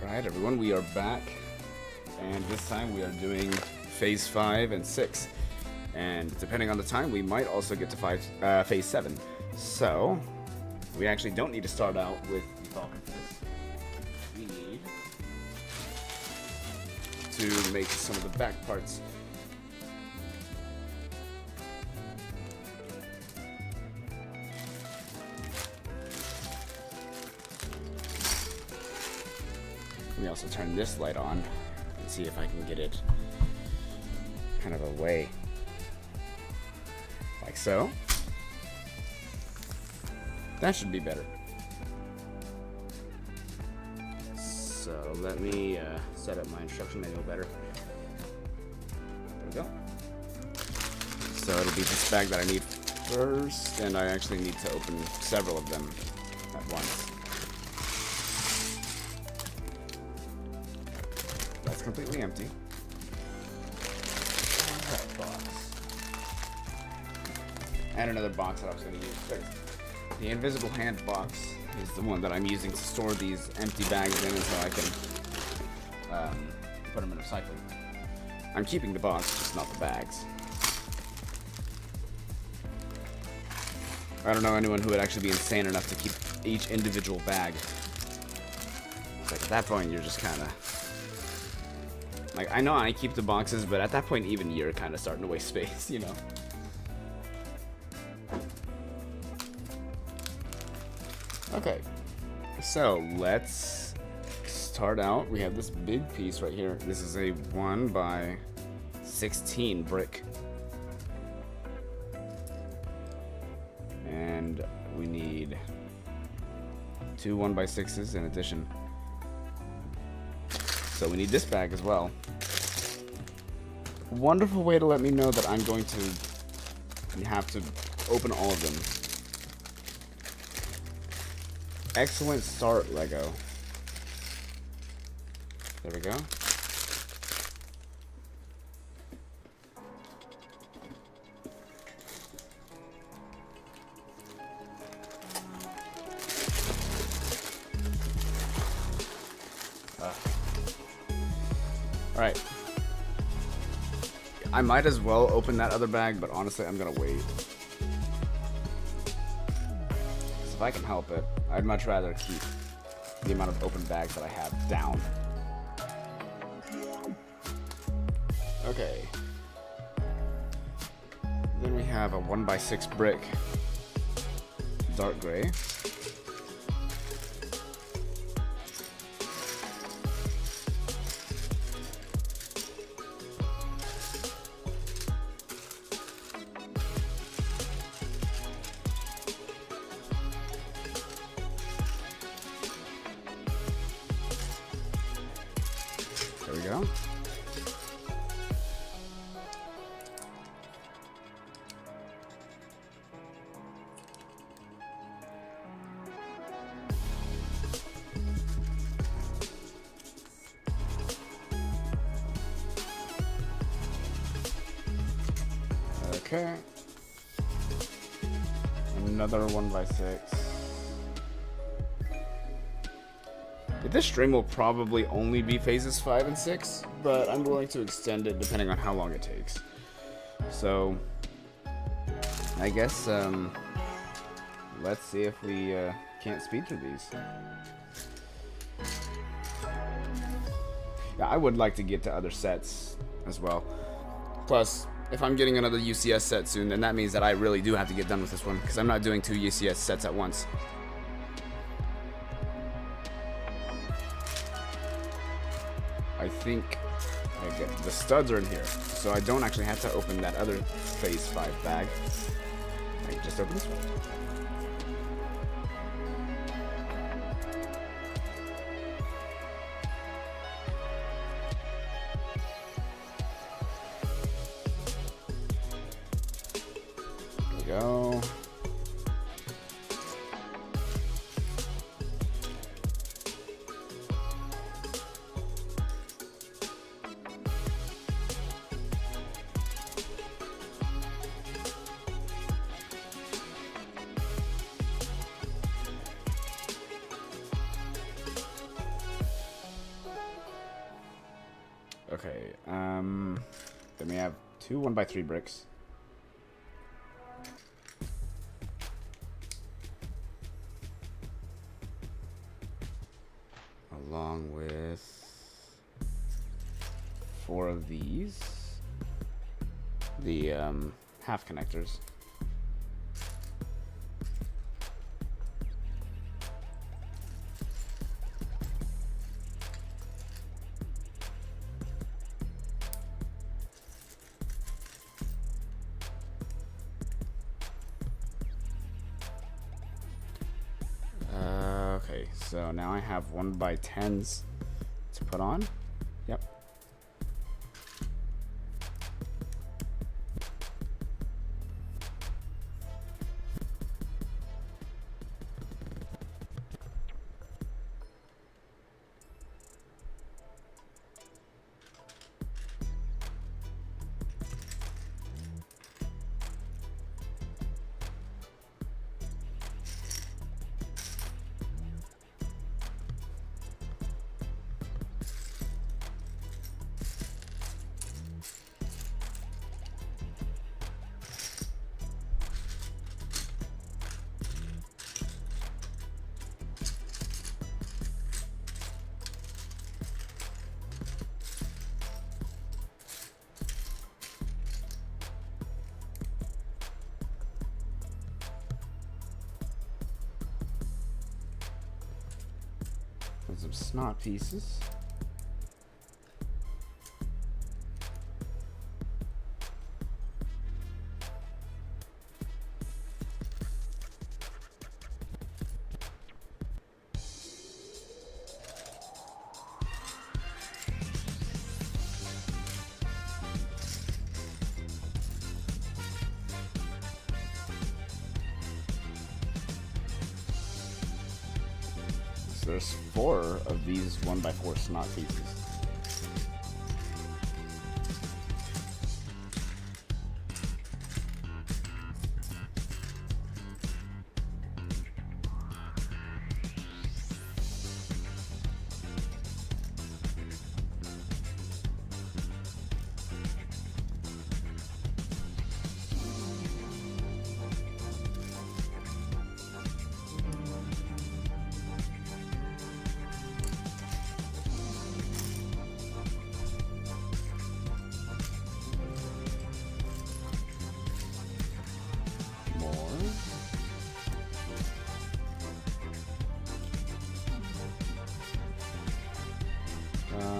Alright everyone, we are back, and this time we are doing Phase 5 and 6, and depending on the time we might also get to Phase 7. So, we actually don't need to start out with the Falcon for this. We need to make some of the back parts. Let me also turn this light on and see if I can get it kind of away. Like so. That should be better. So let me set up my instruction manual better. There we go. So it'll be this bag that I need first, and I actually need to open several of them at once. That's completely empty. That box. And another box that I was going to use first. The invisible hand box is the one that I'm using to store these empty bags in until I can put them in recycling. I'm keeping the box, just not the bags. I don't know anyone who would actually be insane enough to keep each individual bag. It's like at that point you're just kind of... Like, I know I keep the boxes, but at that point even you're kind of starting to waste space, you know? Okay, so let's start out. We have this big piece right here. This is a 1x16 brick. And we need 2 1x6s in addition. So we need this bag as well. Wonderful way to let me know that I'm going to have to open all of them. Excellent start, Lego. There we go. Alright. I might as well open that other bag, but honestly, I'm gonna wait. So if I can help it, I'd much rather keep the amount of open bags that I have down. Okay. Then we have a 1x6 brick. Dark gray. There we go. Okay. Another 1x6. This stream will probably only be phases 5 and 6, but I'm willing to extend it depending on how long it takes. So, I guess, let's see if we can't speed through these. Yeah, I would like to get to other sets as well. Plus, if I'm getting another UCS set soon, then that means that I really do have to get done with this one, because I'm not doing 2 UCS sets at once. I think the studs are in here, so I don't actually have to open that other phase 5 bag. I can just open this one. There we go. Then we have two 1x3 bricks. Along with 4 of these. The half connectors. Okay, so now I have 1x10s to put on. Yep. Some snot pieces. There's 4 of these 1x4 snot pieces.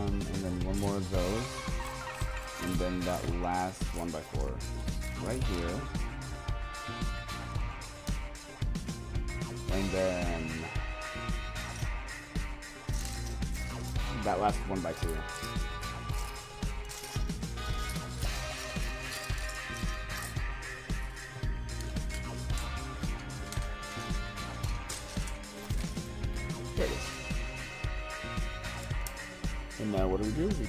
And then 1 more of those, and then that last 1x4 right here, and then that last 1x2. There it is. And now what do? We do these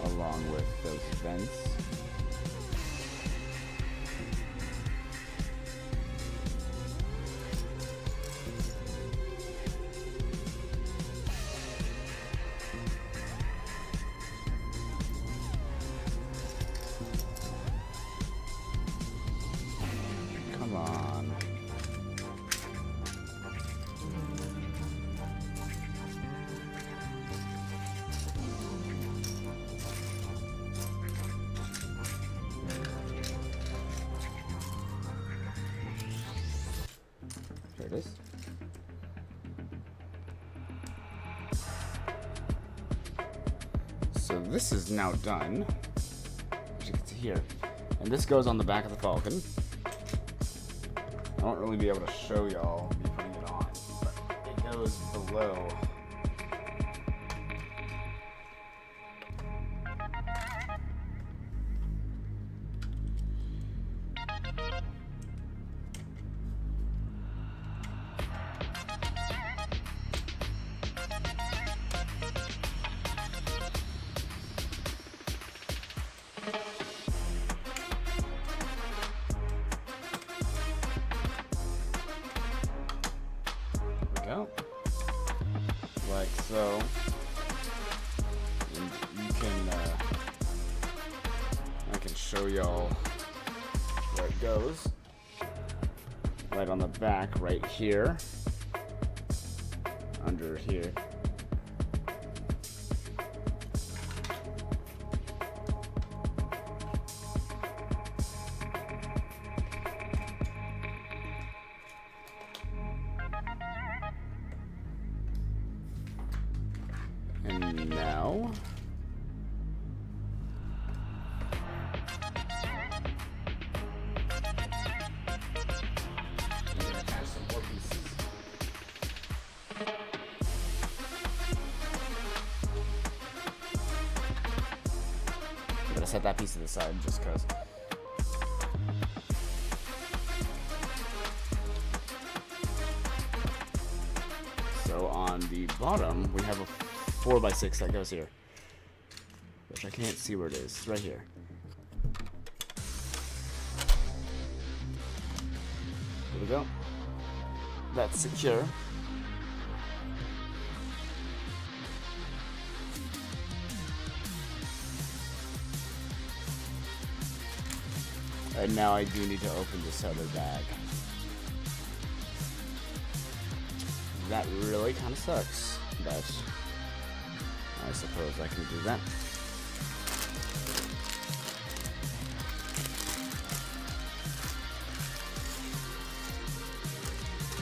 along with those vents. There it is. So this is now done, as you can see here. And this goes on the back of the Falcon. I won't really be able to show y'all me putting it on, but it goes below. go. Like so. And you can, I can show y'all where it goes. Right on the back, right here. Under here. And now I'm gonna attach some more pieces. I'm gonna set that piece to the side just cause. So on the bottom we have a 4x6 that goes here, which I can't see where it is. It's right here. There we go. That's secure. And now I do need to open this other bag. That really kind of sucks, but I suppose I can do that.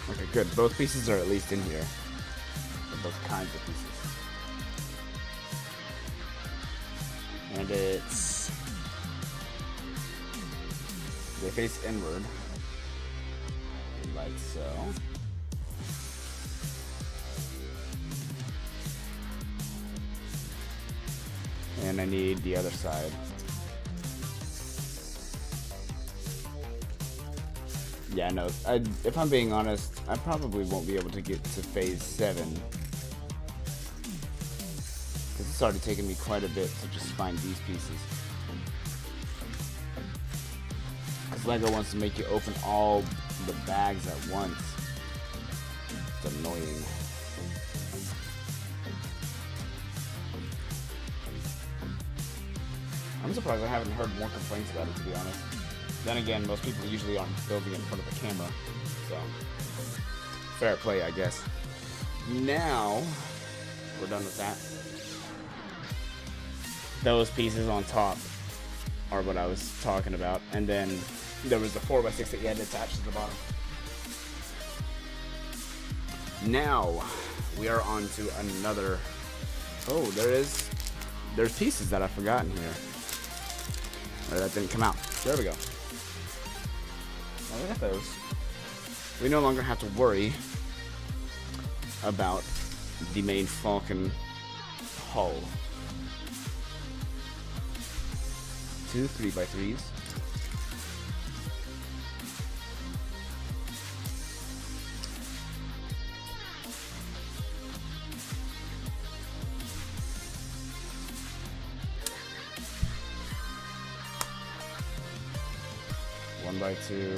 Okay, good. Both pieces are at least in here. Or both kinds of pieces. And it's... they face inward. Like so. And I need the other side. Yeah, no, if I'm being honest, I probably won't be able to get to phase 7. Because it's already taken me quite a bit to just find these pieces. Because LEGO wants to make you open all the bags at once. It's annoying. I'm surprised I haven't heard more complaints about it, to be honest. Then again, most people usually aren't building in front of the camera, so fair play, I guess. Now, we're done with that. Those pieces on top are what I was talking about, and then there was the 4x6 that you had to attach to the bottom. Now, we are on to another... oh, there's pieces that I've forgotten here. Or that didn't come out. There we go. Now look at those. We no longer have to worry about the main Falcon hull. 2 3x3s. One by two.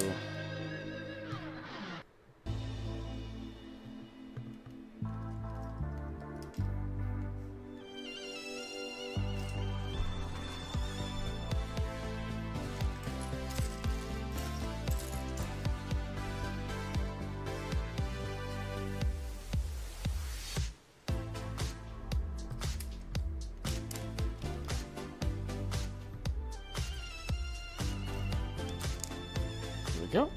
Here we go.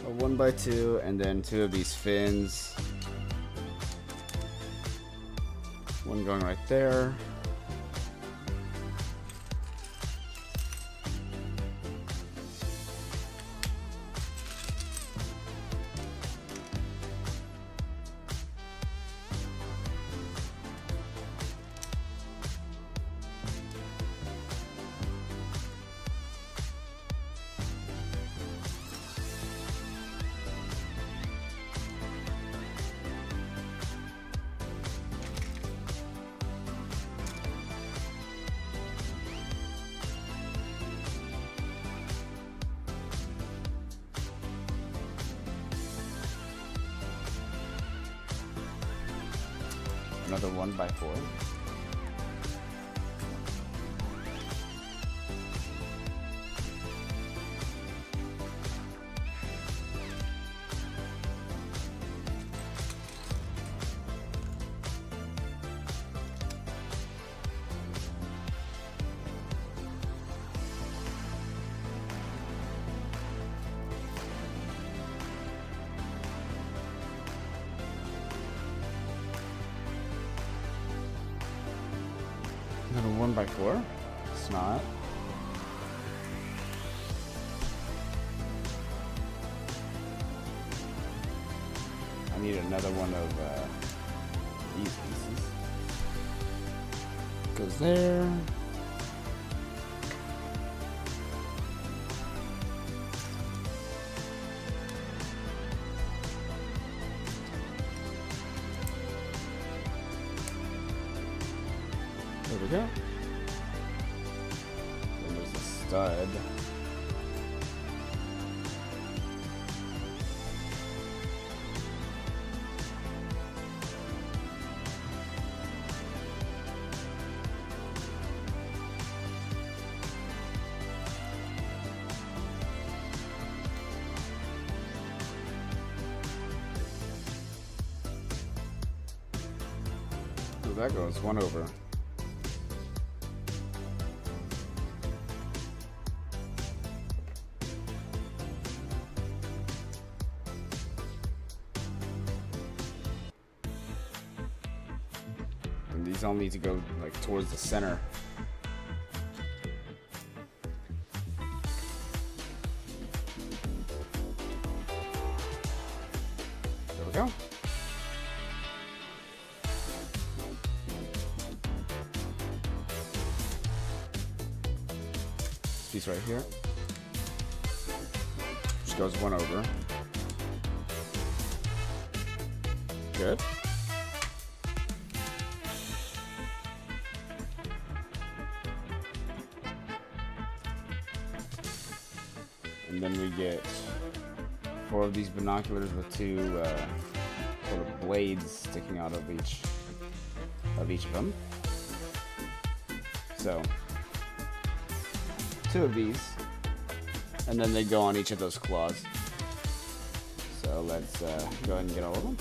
A 1x2, and then 2 of these fins. One going right there. Another 1x4. Another 1x4. It's not. I need another one of these pieces. Goes there. There we go. And there's a stud. So that goes 1 over. And these all need to go like towards the center. There we go. This piece right here just goes 1 over. Good. And then we get 4 of these binoculars with 2 sort of blades sticking out of each of them. So 2 of these, and then they go on each of those claws. So let's go ahead and get all of them.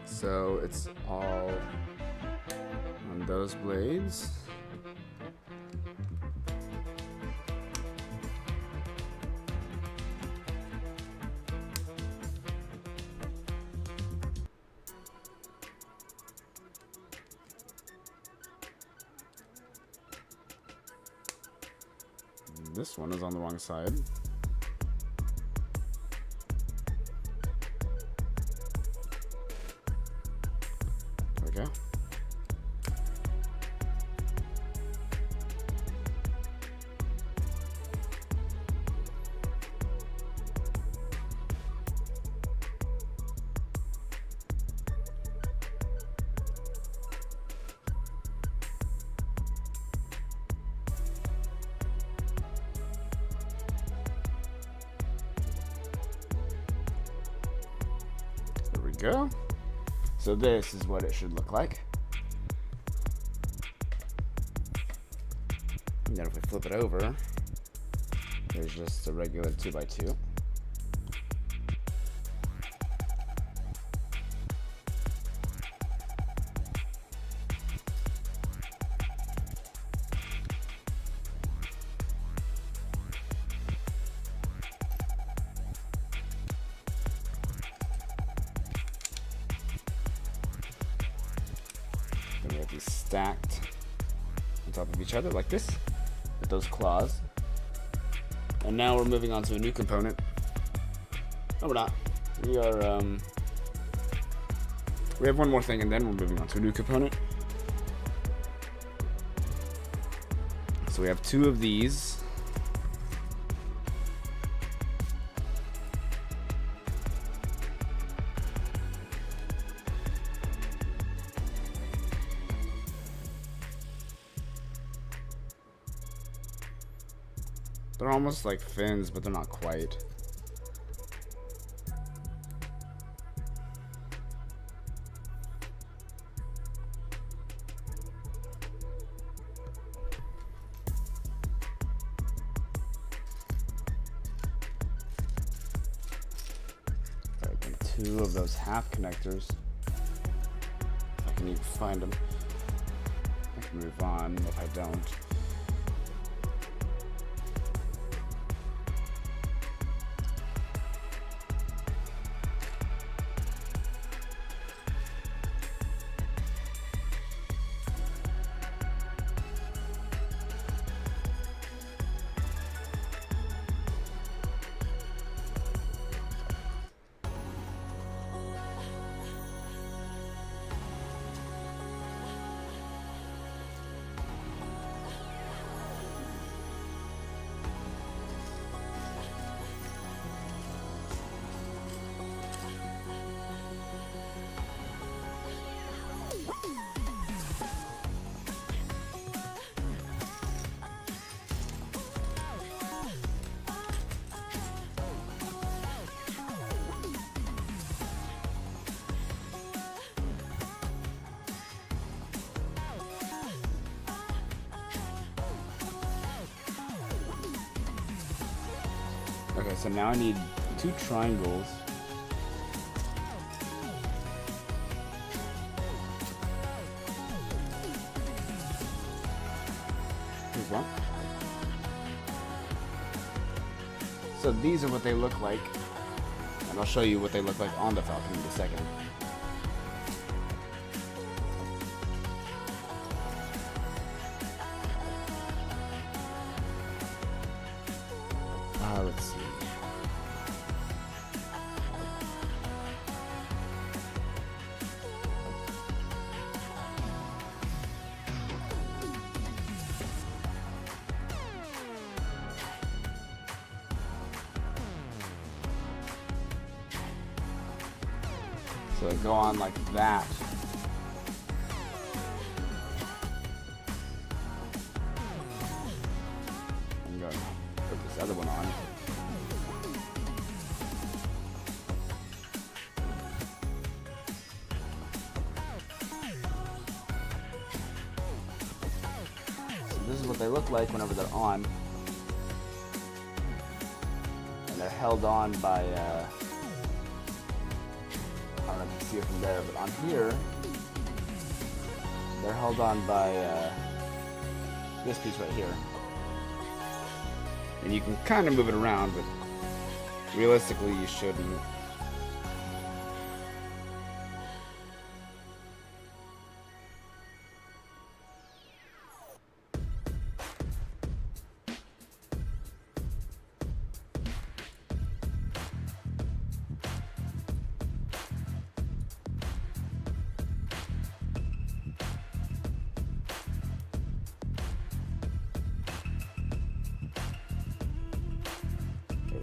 So it's all on those blades. This one is on the wrong side. There we go. Go. So this is what it should look like. And then if we flip it over, there's just a regular 2x2. We have these stacked on top of each other like this with those claws. And now we're moving on to a new component. No, we're not. We are, we have one more thing, and then we're moving on to a new component. So we have 2 of these. They're almost like fins, but they're not quite. Two of those half connectors. If I can even find them. I can move on if I don't. Okay, so now I need 2 triangles. Here's one. So these are what they look like, and I'll show you what they look like on the Falcon in a second. Let's see. So they go on like that. I'm going to put this other one on. This is what they look like whenever they're on, and they're held on by, I don't know if you can see it from there, but on here, they're held on by this piece right here. And you can kind of move it around, but realistically you shouldn't.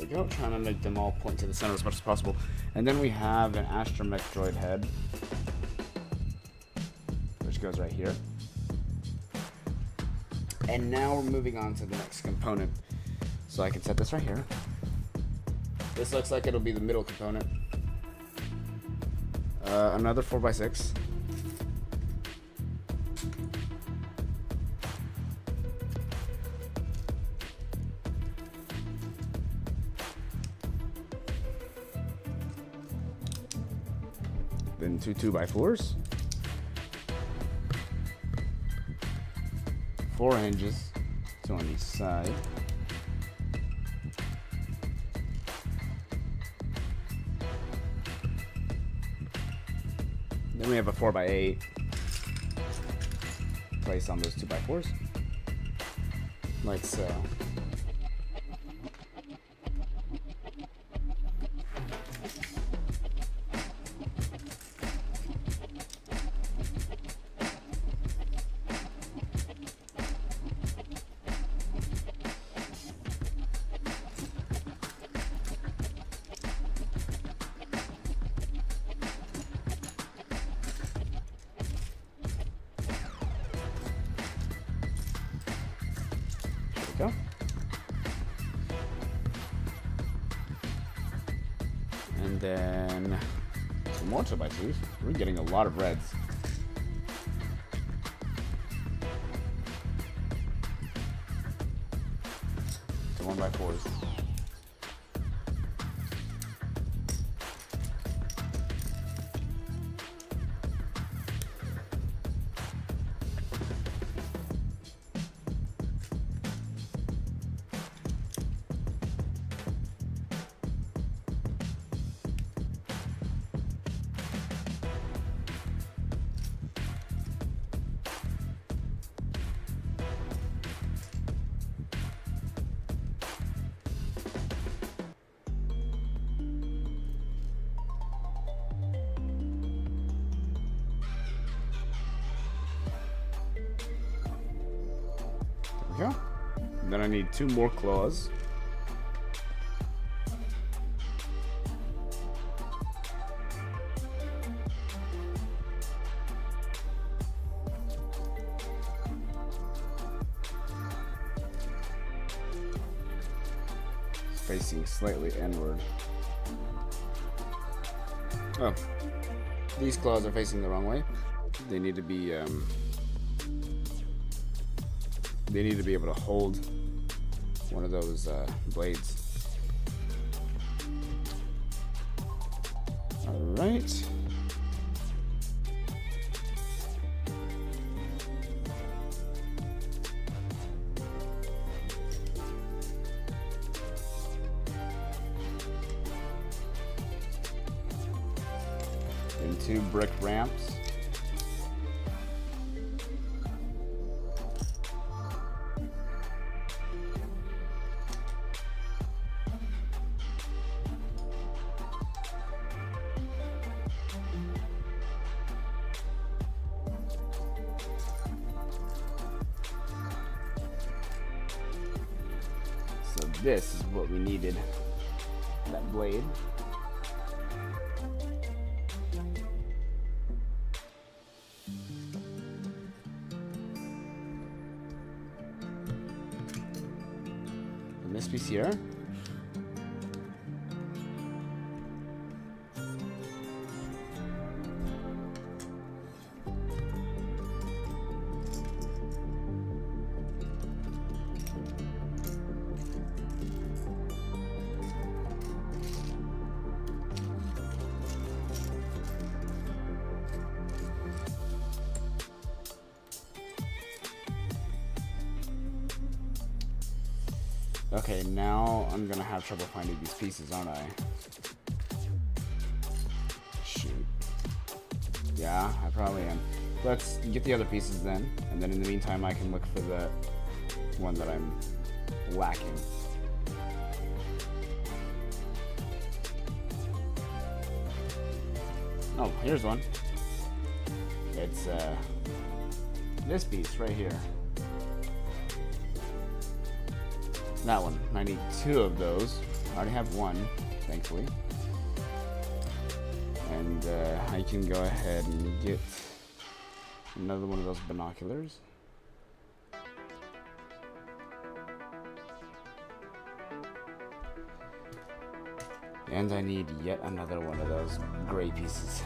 Go, trying to make them all point to the center as much as possible. And then we have an astromech droid head, which goes right here. And now we're moving on to the next component. So I can set this right here. This looks like it'll be the middle component. Another 4x6. Then 2 2x4s, 4 hinges, 2 on each side. Then we have a 4x8 placed on those 2x4s, like so. go. And then some more 2x2s. We're getting a lot of reds. So 1x4s. Go. And then I need 2 more claws. Facing slightly inward. Oh, these claws are facing the wrong way. They need to be able to hold one of those blades. All right. And 2 brick ramps. So this is what we needed, that blade. And this piece here. Okay, now I'm gonna have trouble finding these pieces, aren't I? Shoot. Yeah, I probably am. Let's get the other pieces then, and then in the meantime I can look for the one that I'm lacking. Oh, here's one. It's this piece right here. That one. I need 2 of those. I already have 1, thankfully. And I can go ahead and get another one of those binoculars. And I need yet another one of those gray pieces.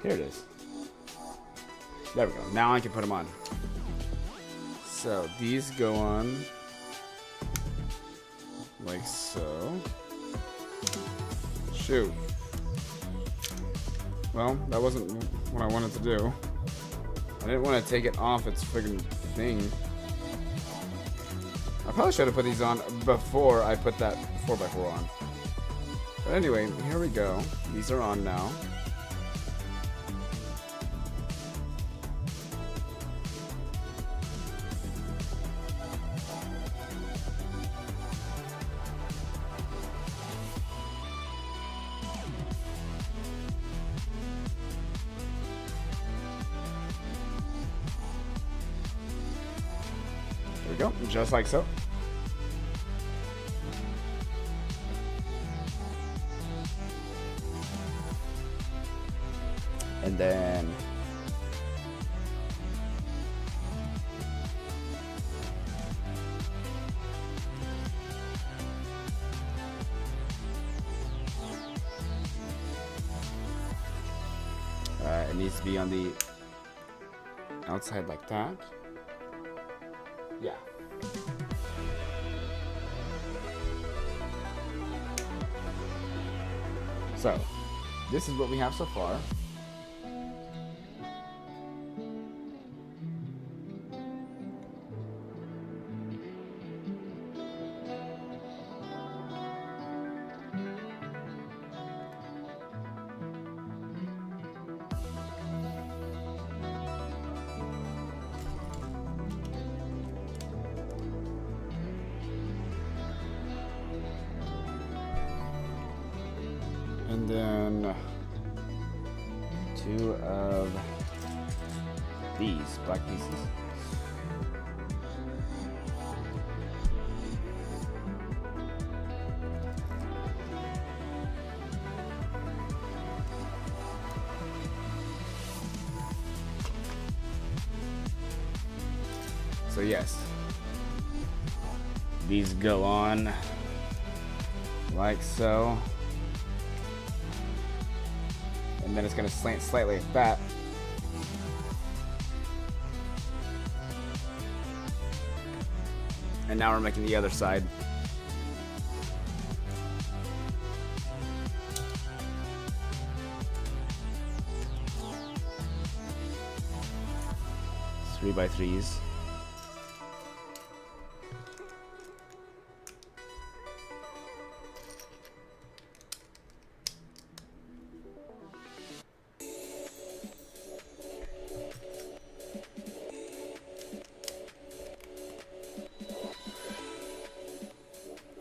Here it is. There we go. Now I can put them on. So these go on like so. Shoot. Well, that wasn't what I wanted to do. I didn't want to take it off its friggin' thing. I probably should have put these on before I put that 4x4 on. But anyway, here we go. These are on now. go, just like so. And then it needs to be on the outside like that. Yeah. So, this is what we have so far. And then 2 of these black pieces. So yes, these go on like so. And then it's going to slant slightly like that. And now we're making the other side. Three by threes.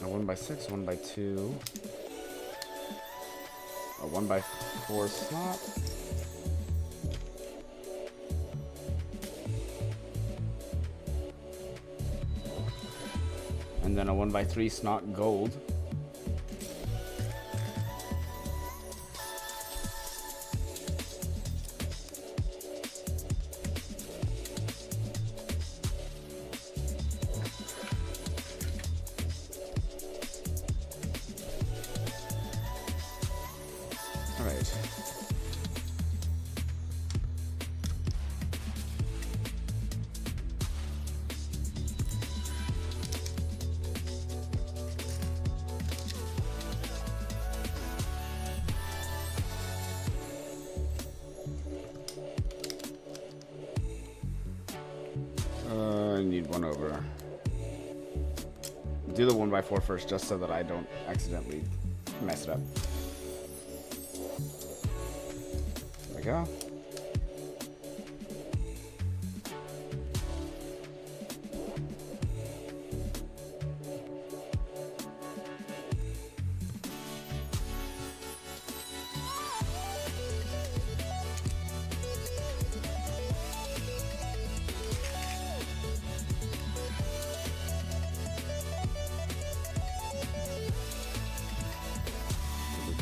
A 1x6, 1x2, a 1x4 slot, and then a 1x3 snot gold. All right. I need one over. Do the 1x4 first, just so that I don't accidentally mess it up. There we go.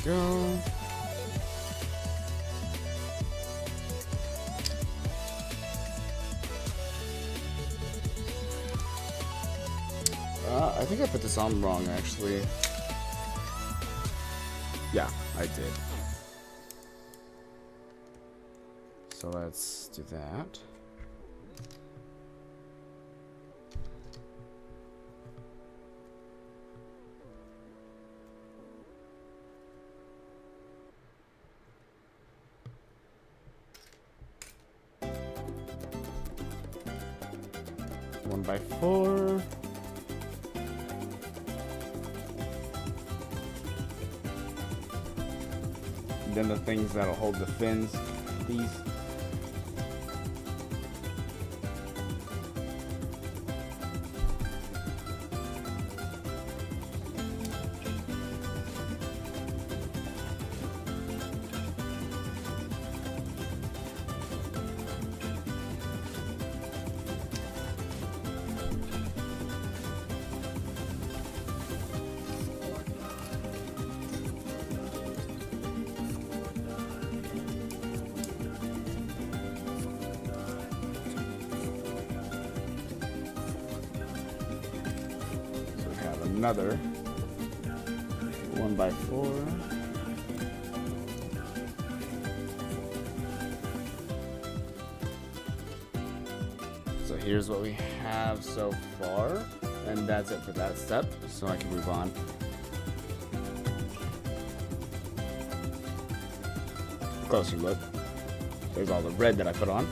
Go. I think I put this on wrong, actually. Yeah, I did. So let's do that. One by four. Then the things that'll hold the fins, these. another 1x4. So here's what we have so far, and that's it for that step, so I can move on. Closer look. There's all the red that I put on.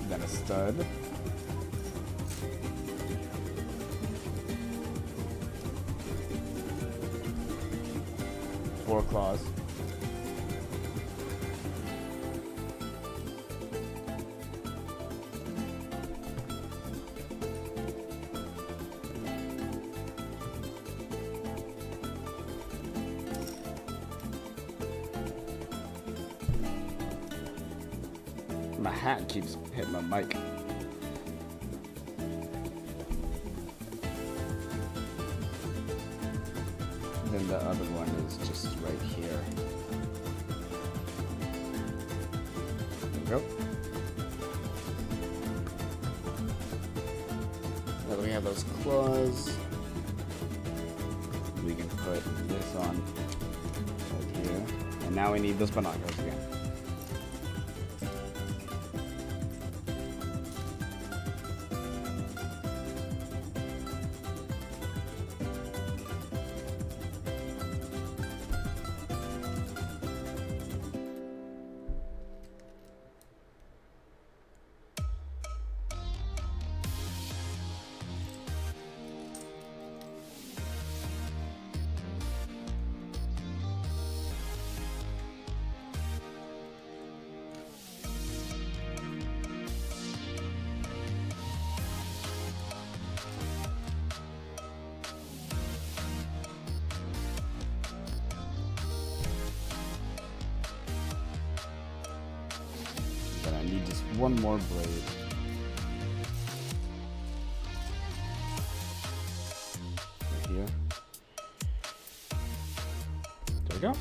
Then a stud. Four claws. My hat keeps hitting my mic. Then the other one is just right here. There we go. Now that we have those claws, we can put this on right here. And now we need those binoculars again. I need just one more blade. Right here. There we go.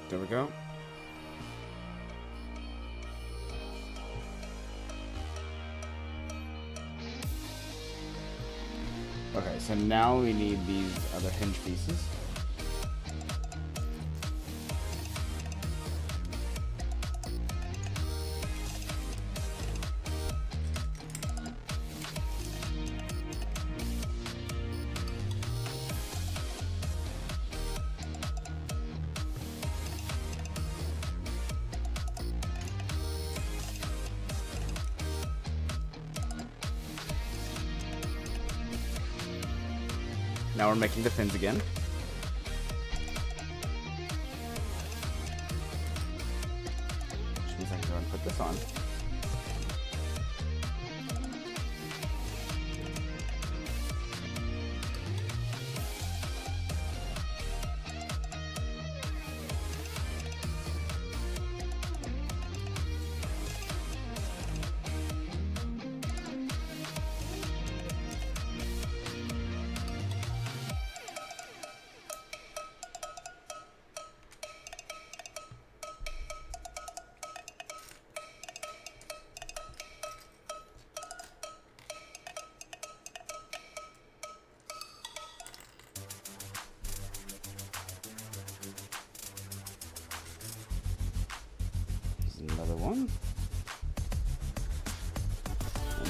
There we go. Okay, so now we need these other hinge pieces. Now we're making the fins again. Which means I can go and put this on.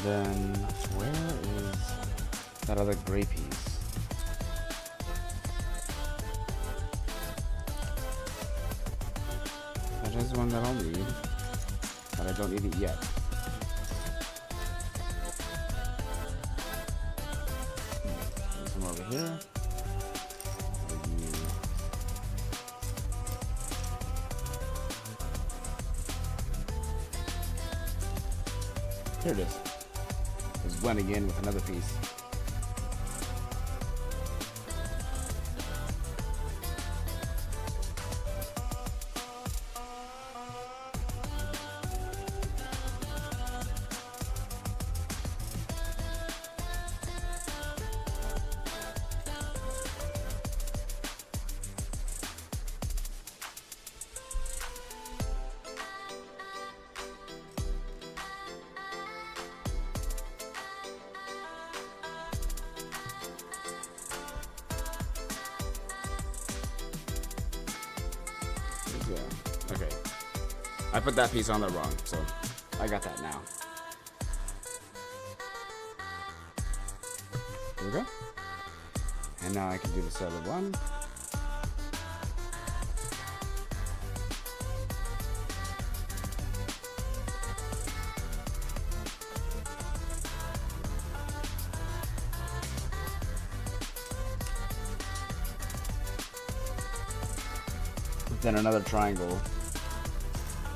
then where is that other gray piece? That is one that I'll need, but I don't need it yet. There's some over here. Here it is. It's blending in with another piece. Okay. I put that piece on there wrong, so I got that now. There we go. And now I can do this other one. Then another triangle,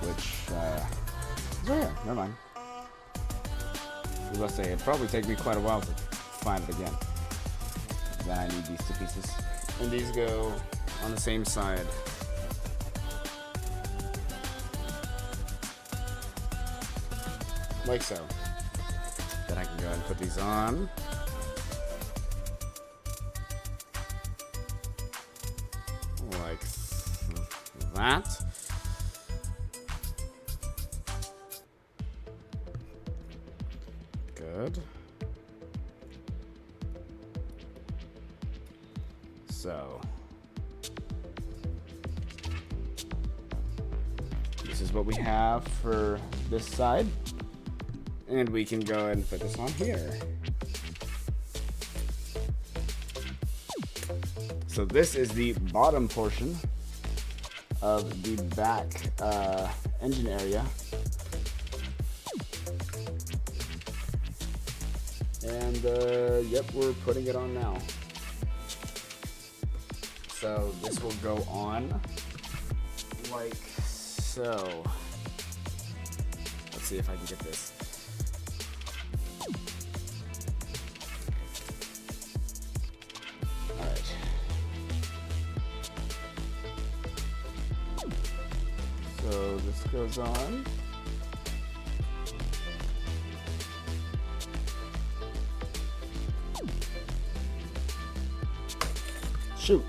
which is right here. Never mind. I was about to say, it'd probably take me quite a while to find it again. Then I need these two pieces. And these go on the same side. Like so. Then I can go ahead and put these on. Like that. Good. So this is what we have for this side, and we can go ahead and put this on here. So this is the bottom portion of the back engine area. And yep, we're putting it on now. So this will go on like so. Let's see if I can get this. So this goes on. Shoot.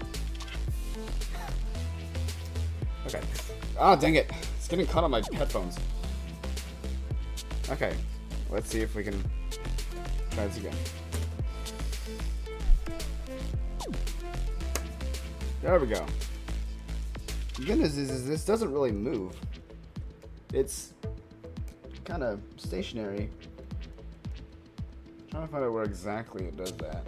Okay. Ah, dang it. It's getting caught on my headphones. Okay. Let's see if we can try this again. There we go. The goodness is this doesn't really move. It's kind of stationary. I'm trying to find out where exactly it does that.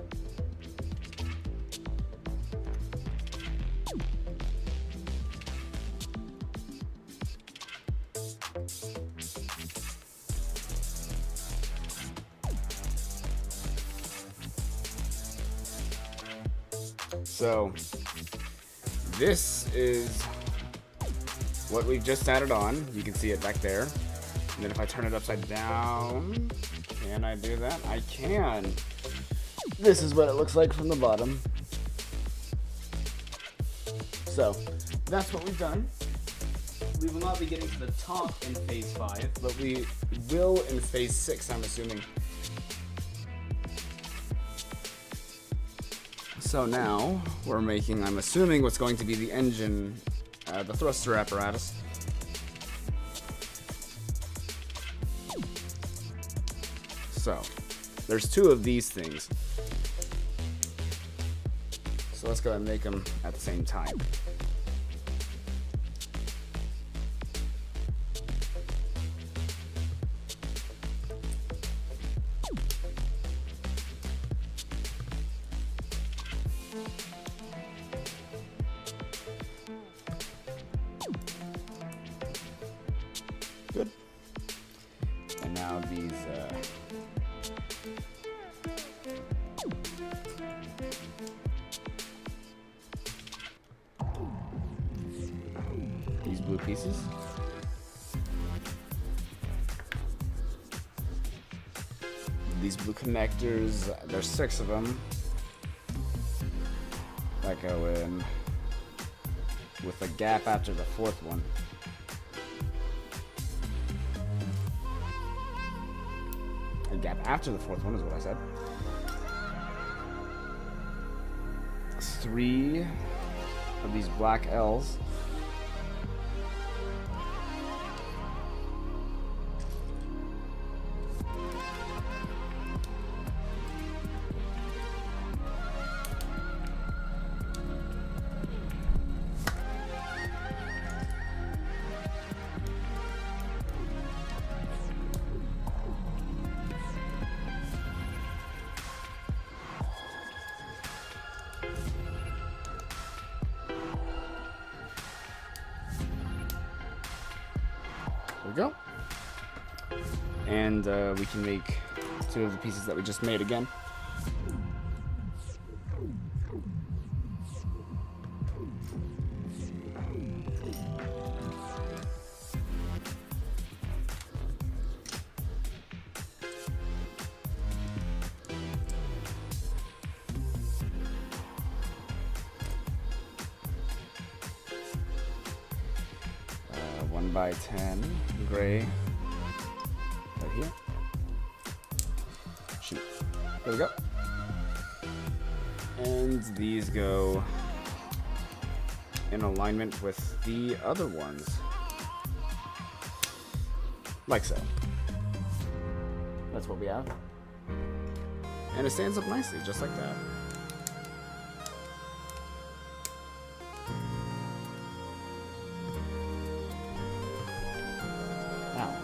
So this is what we've just added on. You can see it back there. And then if I turn it upside down, can I do that? I can. This is what it looks like from the bottom. So that's what we've done. We will not be getting to the top in phase 5, but we will in phase 6, I'm assuming. So now we're making, I'm assuming, what's going to be the engine, the thruster apparatus. So there's 2 of these things. So let's go ahead and make them at the same time. Good. And now these blue pieces. These blue connectors, there's 6 of them. That go in with a gap after the 4th one. A gap after the 4th one is what I said. 3 of these black L's. There we go. And we can make 2 of the pieces that we just made again. One by 10 gray right here. Shoot. There we go. And these go in alignment with the other ones. Like so. That's what we have. And it stands up nicely, just like that. Now,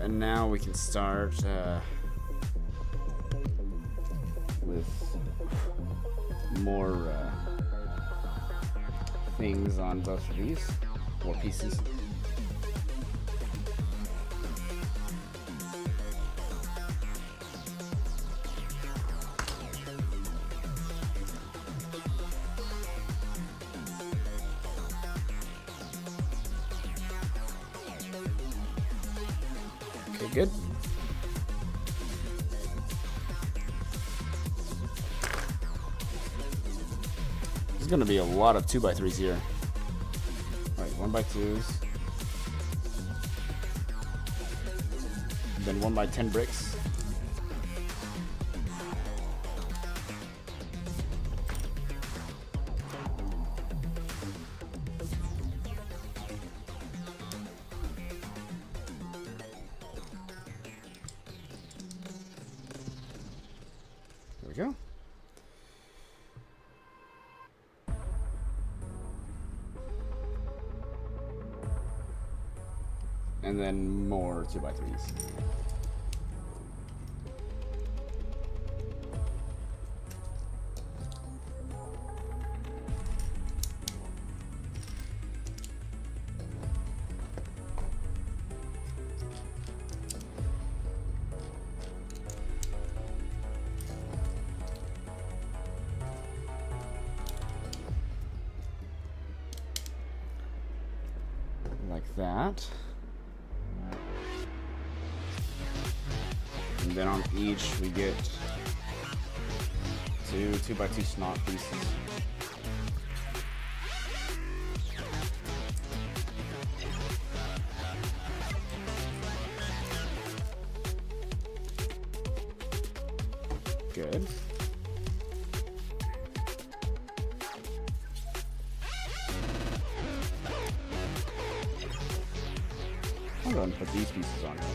and now we can start with more things on both of these, more pieces. Okay, good. There's gonna be a lot of 2x3s here. Alright, 1x2s. Then 1x10 bricks. There we go. And then more 2x3s. Like that. And then on each we get 2 2x2 snot pieces. Good. I'll go and put these pieces on here.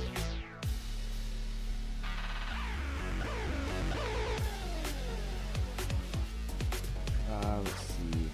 Let's see.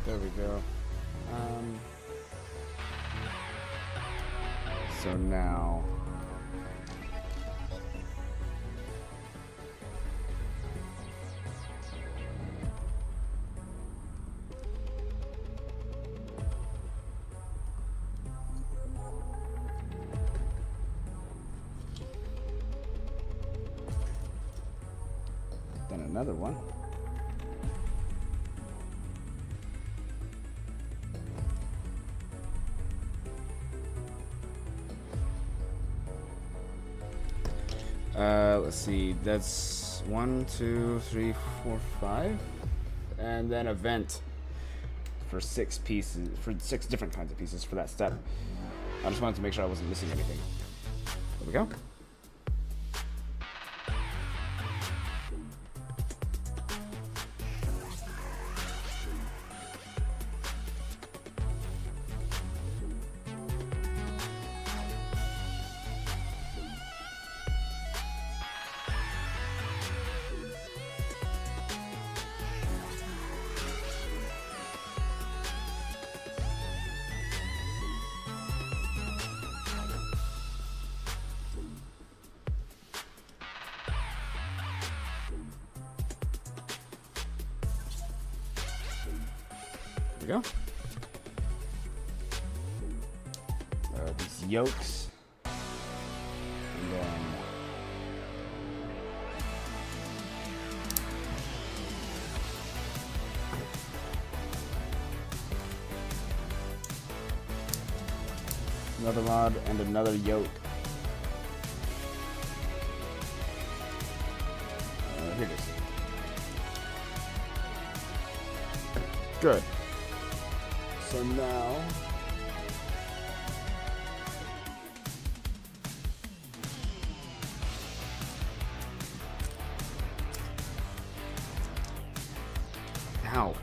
There we go. So now then another one. Let's see, that's 1, 2, 3, 4, 5, and then a vent for 6 pieces, for 6 different kinds of pieces for that step. I just wanted to make sure I wasn't missing anything. There we go. There we go. These yolks. And then another rod and another yolk. Here it is. Good. So now ow.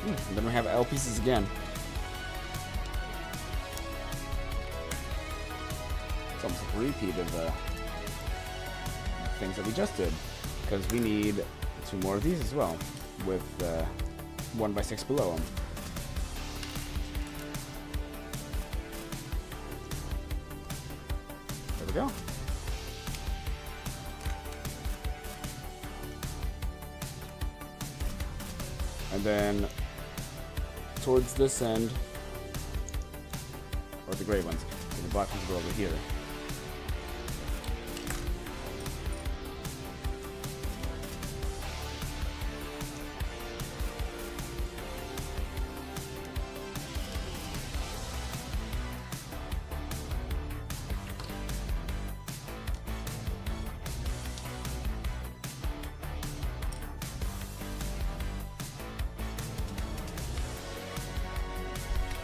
And then we have L pieces again. It's almost a repeat of the things that we just did, because we need 2 more of these as well, with 1x6 below them. There we go. And then towards this end, or the gray ones, the black ones go over here.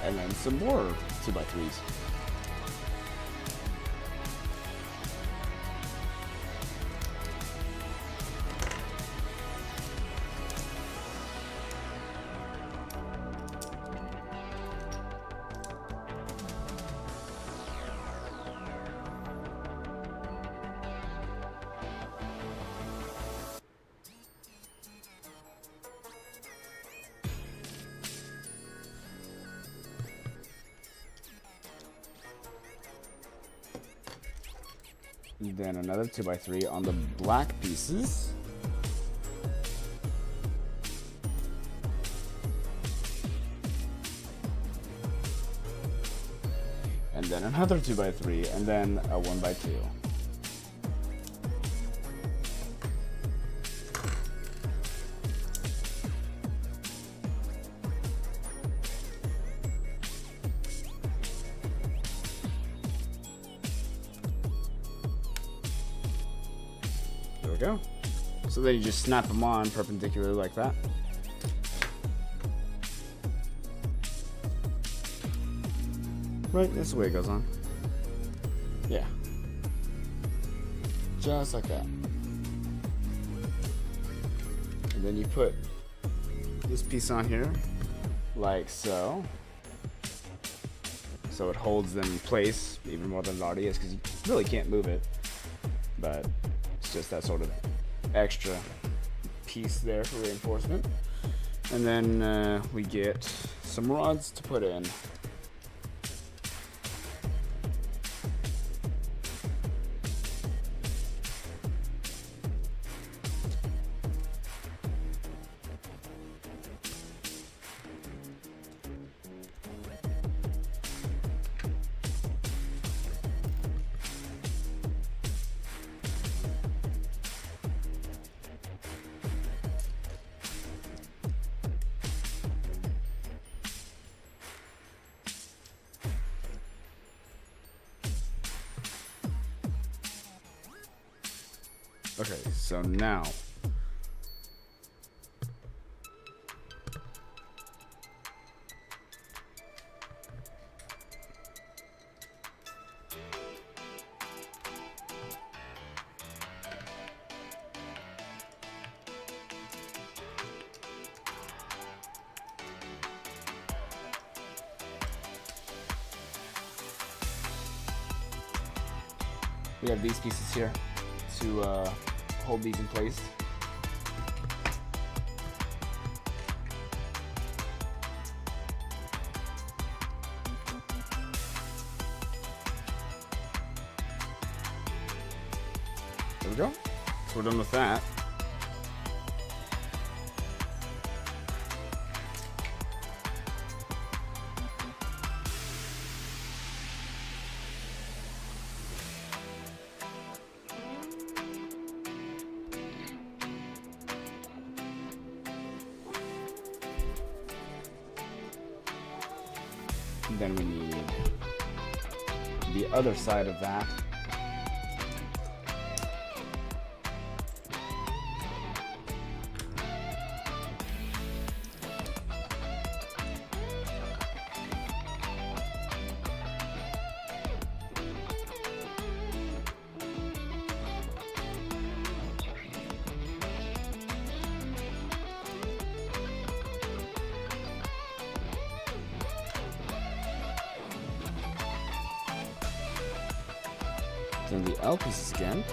And then some more 2x3s. And then another 2x3 on the black pieces. And then another 2x3, and then a 1x2. There we go. So then you just snap them on perpendicular like that. Right, that's the way it goes on. Yeah. Just like that. And then you put this piece on here, like so. So it holds them in place even more than it already is, because you really can't move it. But it's just that sort of extra piece there for reinforcement. And then we get some rods to put in. Okay, so now we have these pieces here to hold these in place. There we go. So we're done with that. Then we need the other side of that. Then the L pieces again.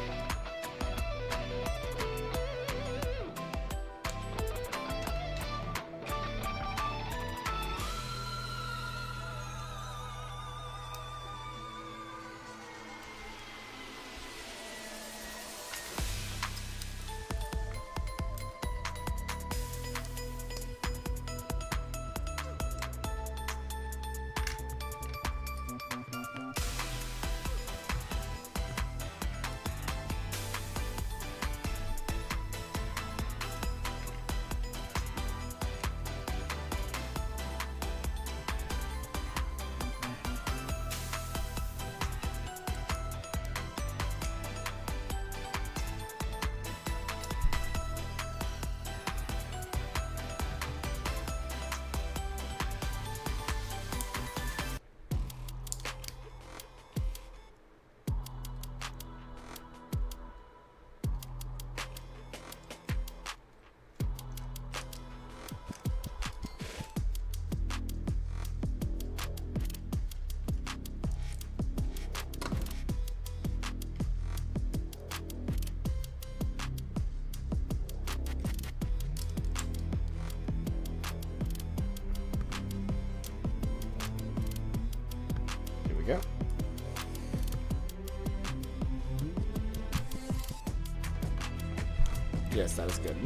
Yes, that is good.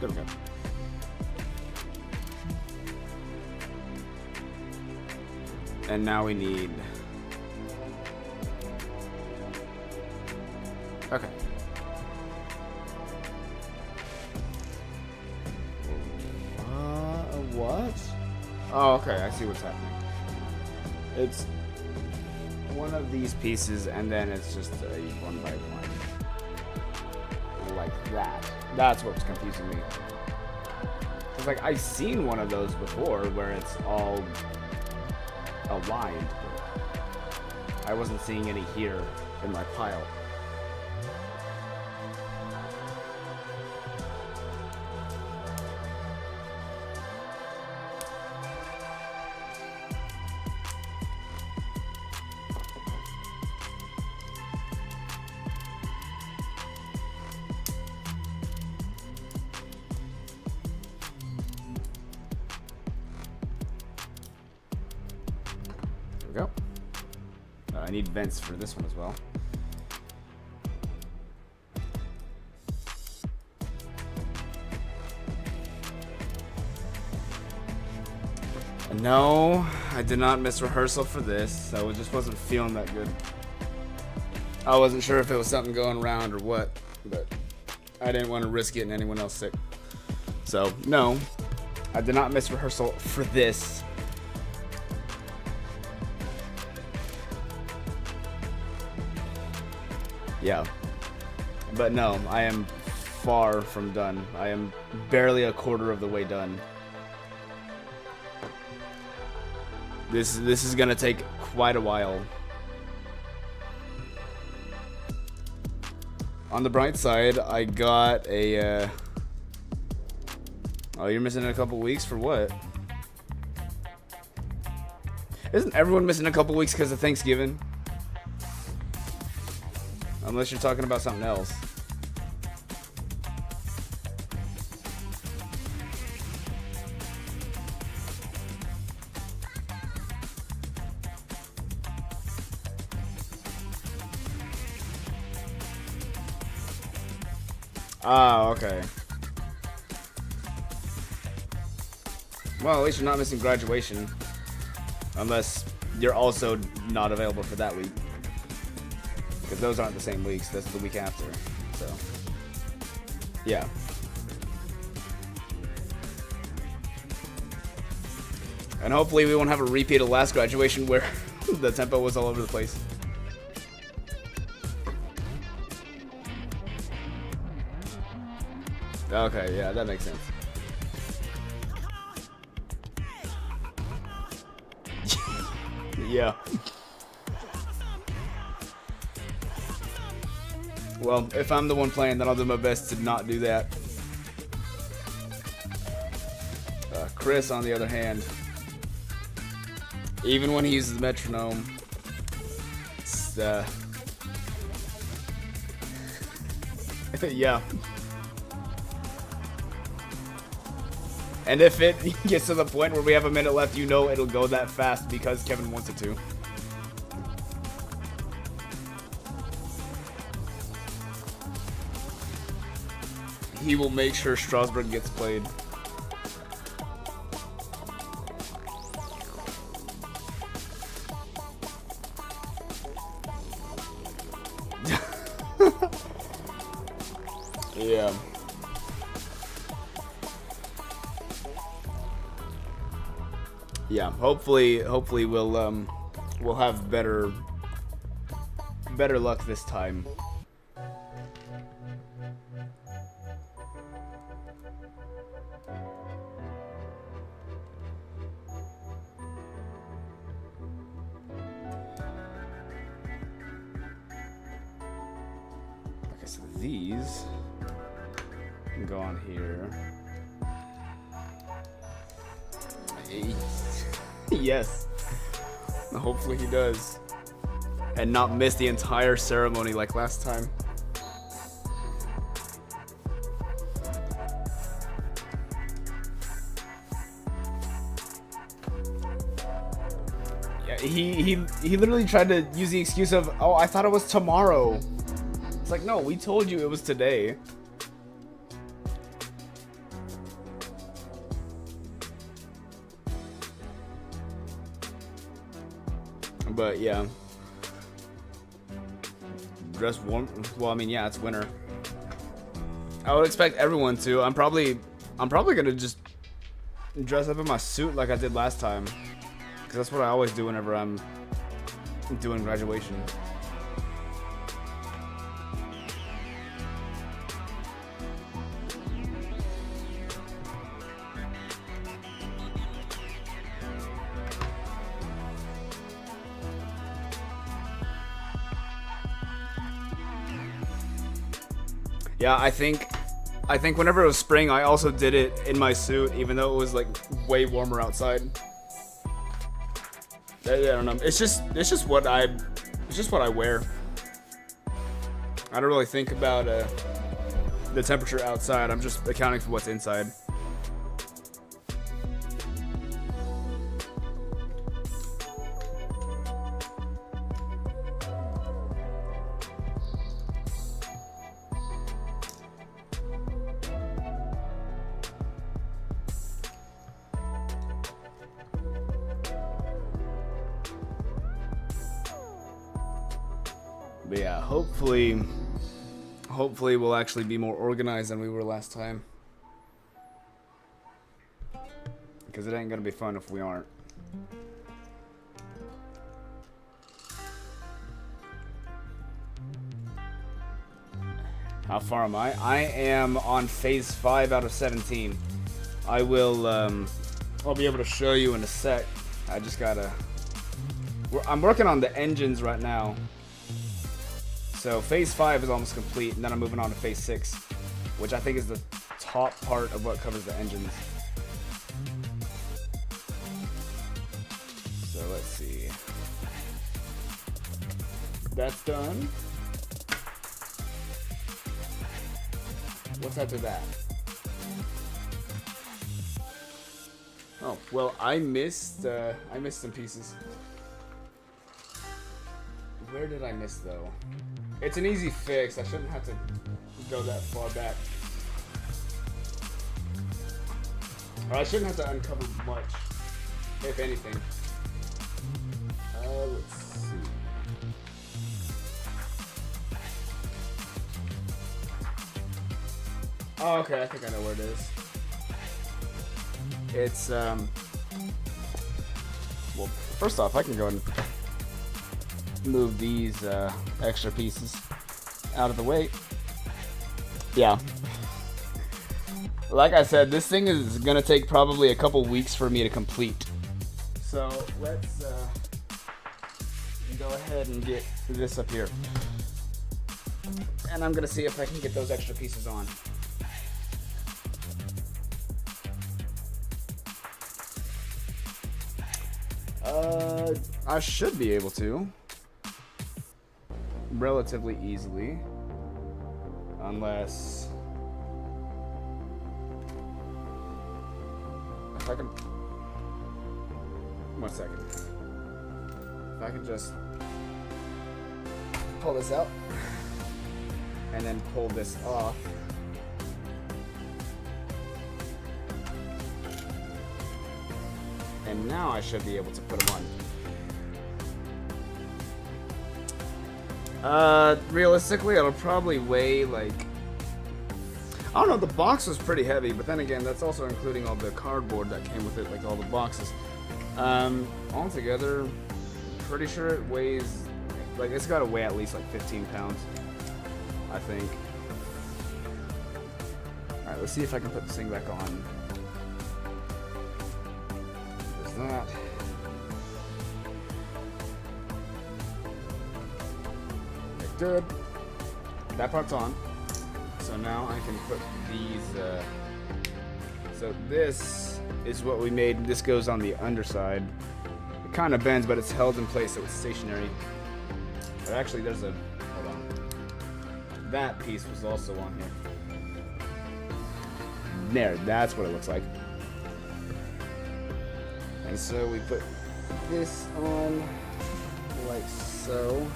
Good, okay. And now we need... Okay. What? Oh, okay, I see what's happening. It's one of these pieces, and then it's just a 1x1. Like that. That's what's confusing me. It's like, I've seen one of those before, where it's all aligned, but I wasn't seeing any here in my pile. Go. I need vents for this one as well. No, I did not miss rehearsal for this. I just wasn't feeling that good. I wasn't sure if it was something going around or what, but I didn't want to risk getting anyone else sick. So, no, I did not miss rehearsal for this. Yeah, but no, I am far from done. I am barely a quarter of the way done. This is gonna take quite a while. On the bright side, I got a. Oh, you're missing a couple weeks for what? Isn't everyone missing a couple weeks because of Thanksgiving? Unless you're talking about something else. Oh, okay. Well, at least you're not missing graduation. Unless you're also not available for that week. Because those aren't the same weeks. That's the week after. So, yeah. And hopefully we won't have a repeat of last graduation where the tempo was all over the place. Okay, yeah, that makes sense. Yeah. Well, if I'm the one playing, then I'll do my best to not do that. Chris, on the other hand, even when he uses the metronome, it's, yeah. And if it gets to the point where we have a minute left, you know it'll go that fast because Kevin wants it to. He will make sure Strasbourg gets played. Yeah. Yeah, hopefully we'll have better luck this time. Okay, so these can go on here. Yes. Hopefully he does. And not miss the entire ceremony like last time. Yeah, he literally tried to use the excuse of, oh, I thought it was tomorrow. It's like, no, we told you it was today. But yeah, dress warm. Well, I mean, yeah, it's winter. I would expect everyone to. I'm probably gonna just dress up in my suit like I did last time, because that's what I always do whenever I'm doing graduation. Yeah, I think whenever it was spring, I also did it in my suit, even though it was like way warmer outside. I don't know. It's just what I wear. I don't really think about the temperature outside. I'm just accounting for what's inside. But yeah, hopefully we'll actually be more organized than we were last time. Because it ain't gonna be fun if we aren't. How far am I? I am on phase 5 out of 17. I will, I'll be able to show you in a sec. I just gotta... I'm working on the engines right now. So phase 5 is almost complete, and then I'm moving on to phase 6, which I think is the top part of what covers the engines. So let's see. That's done. What's after that? Oh, well, I missed some pieces. Where did I miss though? It's an easy fix. I shouldn't have to go that far back. Or I shouldn't have to uncover much, if anything. Let's see. Oh, okay, I think I know where it is. It's, well, first off, I can go and move these extra pieces out of the way. Yeah. Like I said, this thing is gonna take probably a couple weeks for me to complete. So let's go ahead and get this up here. And I'm gonna see if I can get those extra pieces on. I should be able to. Relatively easily. Unless... if I can... 1 second. If I can just pull this out and then pull this off. And now I should be able to put them on. Realistically, it'll probably weigh like... I don't know, the box was pretty heavy, but then again, that's also including all the cardboard that came with it, like all the boxes. Altogether, pretty sure it weighs, like, it's gotta weigh at least like 15 pounds, I think. Alright, let's see if I can put this thing back on. There's that. Okay, good. That part's on. So now I can put these, so this is what we made. This goes on the underside. It kind of bends, but it's held in place so it's stationary. But actually there's a, hold on. That piece was also on here. There, that's what it looks like. And so we put this on. like so,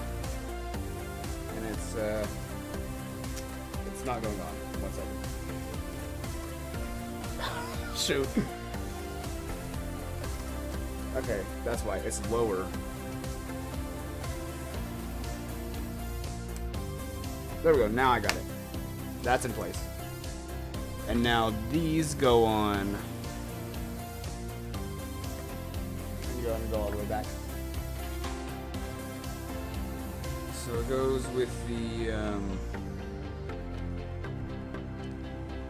and it's not going on. 1 second. Shoot. Okay, that's why it's lower. There we go. Now I got it. That's in place. And now these go on. Go ahead and go all the way back. So it goes with the.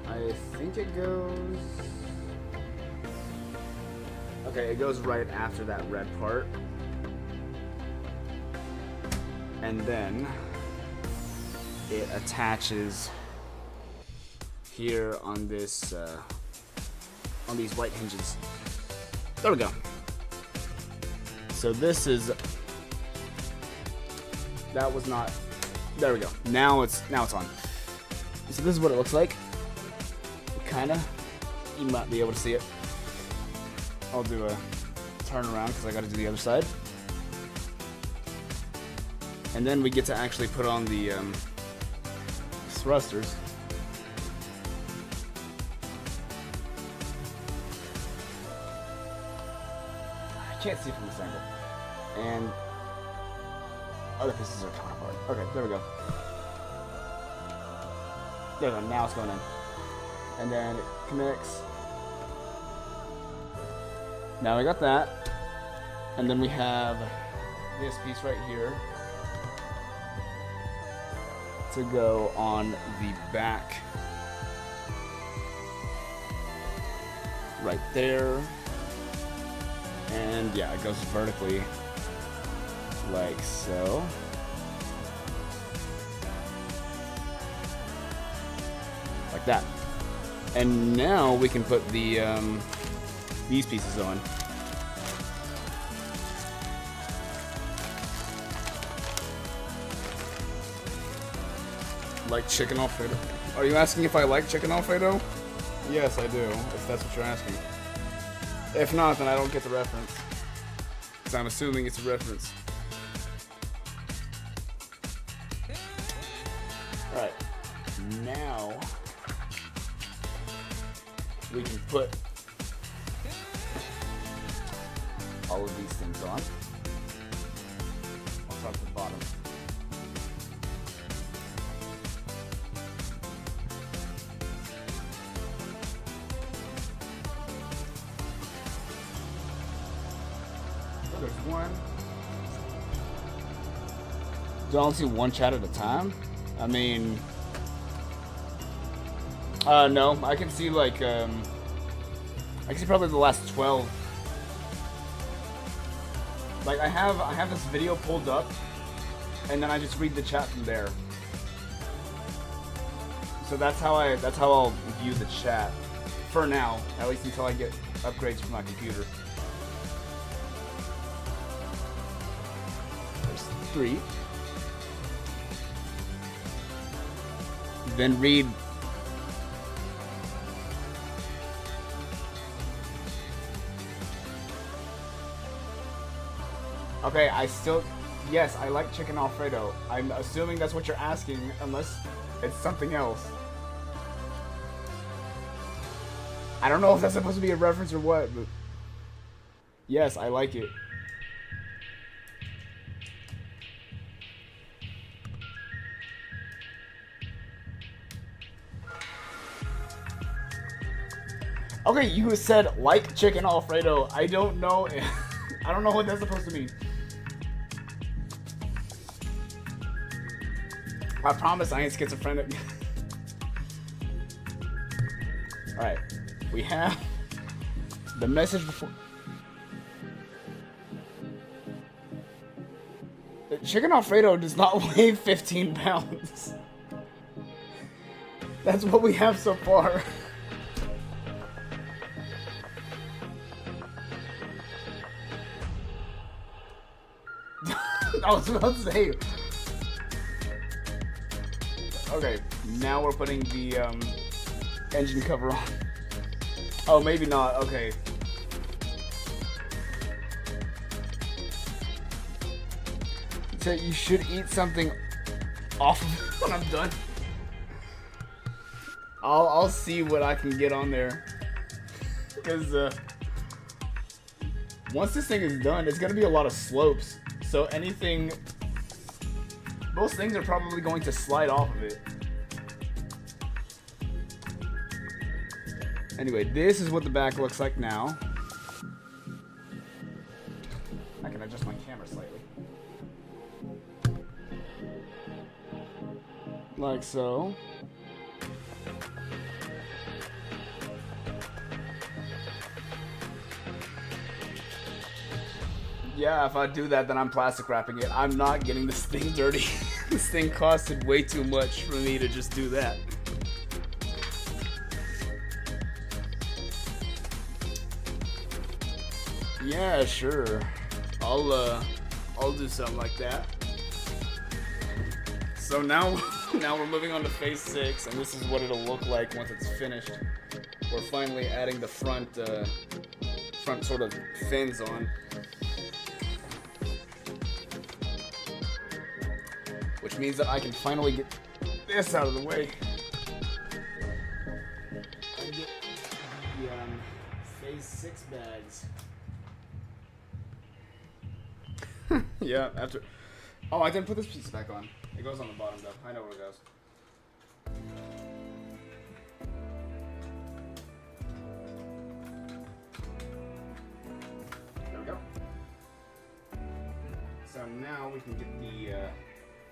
I think it goes. Okay, it goes right after that red part. And then it attaches here on this on these white hinges. There we go. So this is, that was not, there we go. Now it's on. So this is what it looks like. Kinda, you might be able to see it. I'll do a turn around because I got to do the other side. And then we get to actually put on the thrusters. I can't see from this angle. And other pieces are kind of hard. Okay, there we go. There we go, now it's going in. And then it connects. Now we got that. And then we have this piece right here to go on the back. Right there. And yeah, it goes vertically like so. Like that. And now we can put the these pieces on. Like chicken Alfredo? Are you asking if I like chicken Alfredo? Yes, I do, if that's what you're asking. If not, then I don't get the reference. Because I'm assuming it's a reference. Alright. Now we can put all of these things on. I'll start at the bottom. There's one. Do I only see one chat at a time? I mean, no, I can see like, I can see probably the last 12. Like I have this video pulled up, and then I just read the chat from there. So that's how I'll view the chat for now, at least until I get upgrades for my computer. There's 3. Then read. Okay, yes, I like chicken Alfredo. I'm assuming that's what you're asking, unless it's something else. I don't know if that's supposed to be a reference or what, but yes, I like it. Okay, you said like chicken Alfredo. I don't know. I don't know what that's supposed to mean. I promise I ain't schizophrenic. Alright. We have the message before. The chicken Alfredo does not weigh 15 pounds. That's what we have so far. I was about to say. Okay, now we're putting the engine cover on. Oh, maybe not. Okay. So you should eat something off of it when I'm done. I'll see what I can get on there. Because once this thing is done, it's gonna be a lot of slopes. So anything, most things are probably going to slide off of it. Anyway, this is what the back looks like now. I can adjust my camera slightly. Like so. Yeah, if I do that, then I'm plastic wrapping it. I'm not getting this thing dirty. This thing costed way too much for me to just do that. Yeah, sure. I'll do something like that. So now we're moving on to phase 6, and this is what it'll look like once it's finished. We're finally adding the front sort of fins on. Which means that I can finally get this out of the way. And get the phase 6 bags. Yeah, after. Oh, I didn't put this piece back on. It goes on the bottom though. I know where it goes. There we go. So now we can get the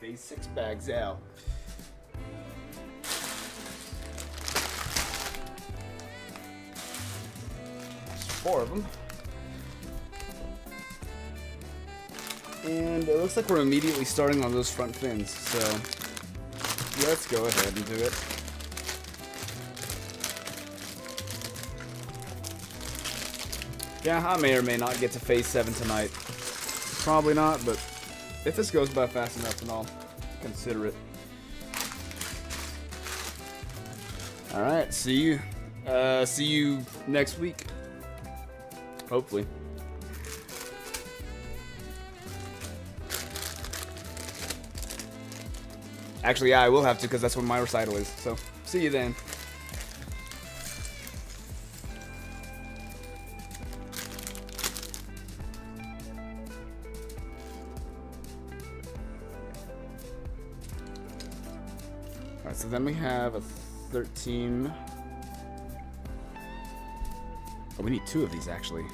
phase 6 bags out. There's 4 of them. And it looks like we're immediately starting on those front fins, so let's go ahead and do it. Yeah, I may or may not get to phase 7 tonight. Probably not, but if this goes by fast enough, then I'll consider it. Alright, see you next week. Hopefully. Actually, yeah, I will have to because that's when my recital is. So, see you then. Alright, so then we have a 13. Oh, we need 2 of these actually.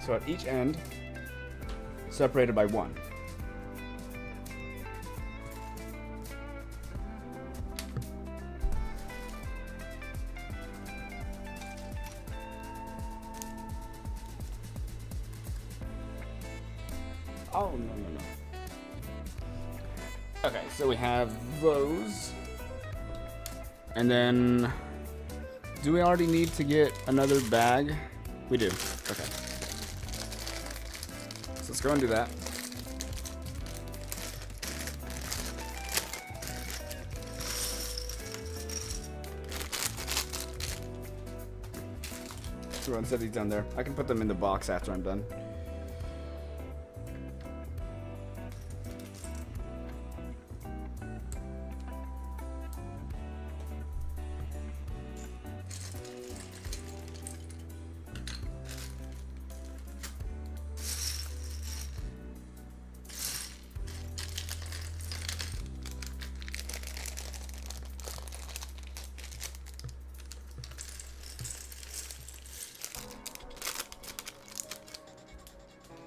So at each end, separated by 1. Oh, no. Okay, so we have those. And then, do we already need to get another bag? We do. Okay. So let's go and do that. Throw and set these down there. I can put them in the box after I'm done.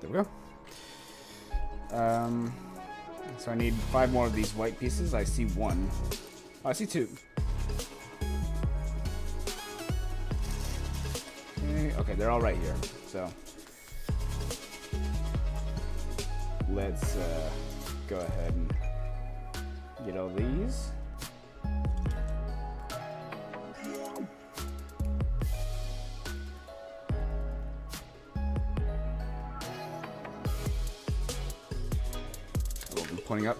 There we go. So I need 5 more of these white pieces. I see 1. Oh, I see 2. Okay, they're all right here. So let's go ahead and get all these. Pointing up.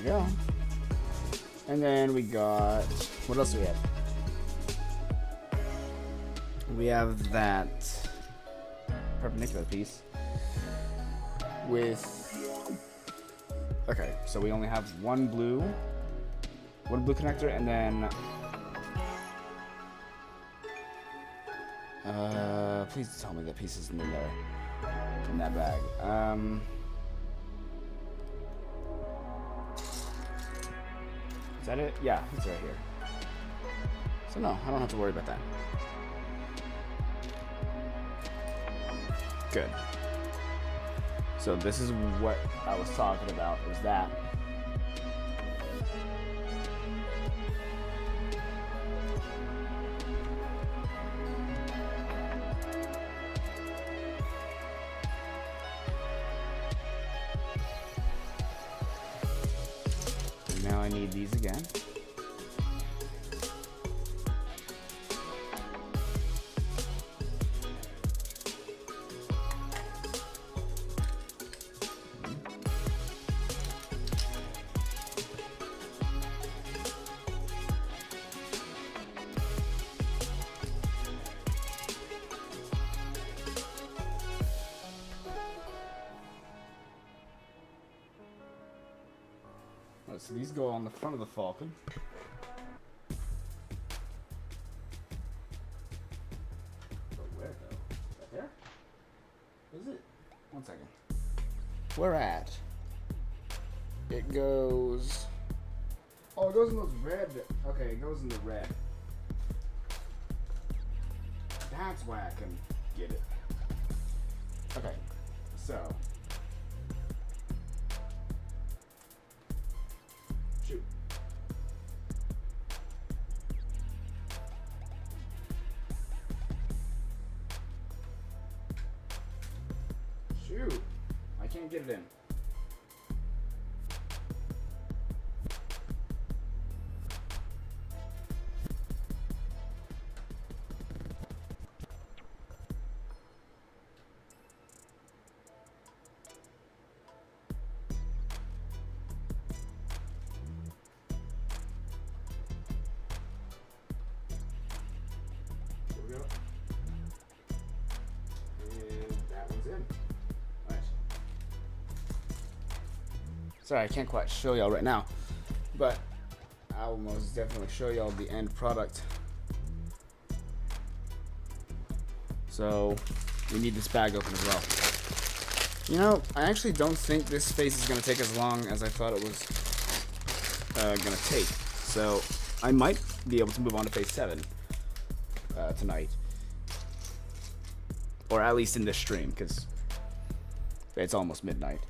we go. And then we got, what else do we have? We have that perpendicular piece with, okay, so we only have one blue connector, and then please tell me that piece isn't in there, in that bag. Is that it? Yeah, it's right here. So no, I don't have to worry about that. Good. So this is what I was talking about, is that. And now I need these again. So these go on the front of the Falcon. But where though? Right there? Is it? One second. Where at? It goes. Oh, it goes in those red. Okay, it goes in the red. That's why I can get it. Okay, so. Shoot. Shoot. I can't get it in. Sorry, I can't quite show y'all right now, but I will most definitely show y'all the end product. So we need this bag open as well. You know, I actually don't think this phase is going to take as long as I thought it was going to take. So I might be able to move on to phase 7 tonight. Or at least in this stream, because it's almost midnight.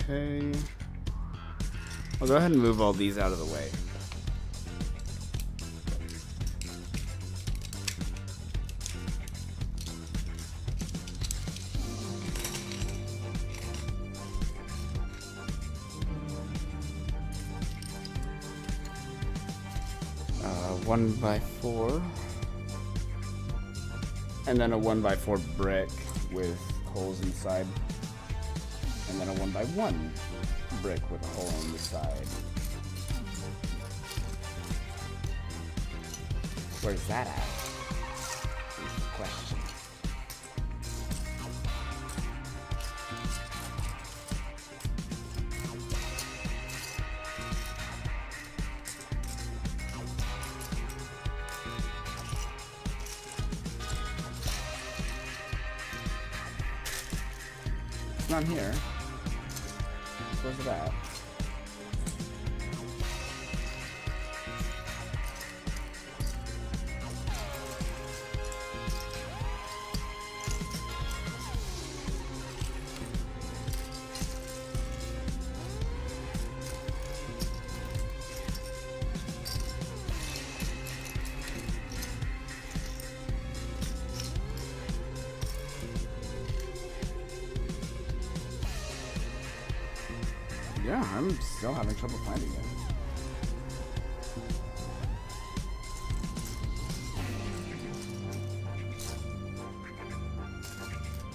Okay. I'll go ahead and move all these out of the way. One by 4. And then a 1x4 brick with holes inside. And then a 1x1 brick with a hole on the side. Where's that at? Is the question. It's not here. Where's it at? Yeah, I'm still having trouble finding it.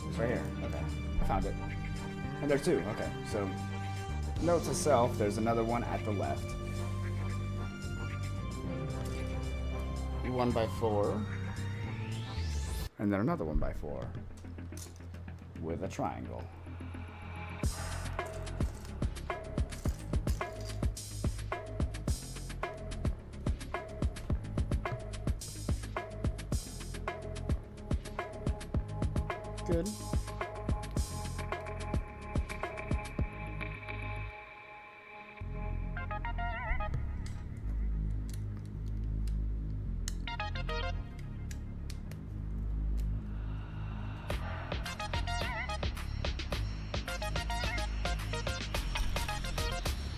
It's right here. Okay. I found it. And there's two. Okay. So, note to self, there's another one at the left. 1x4. And then another 1x4. With a triangle. Good.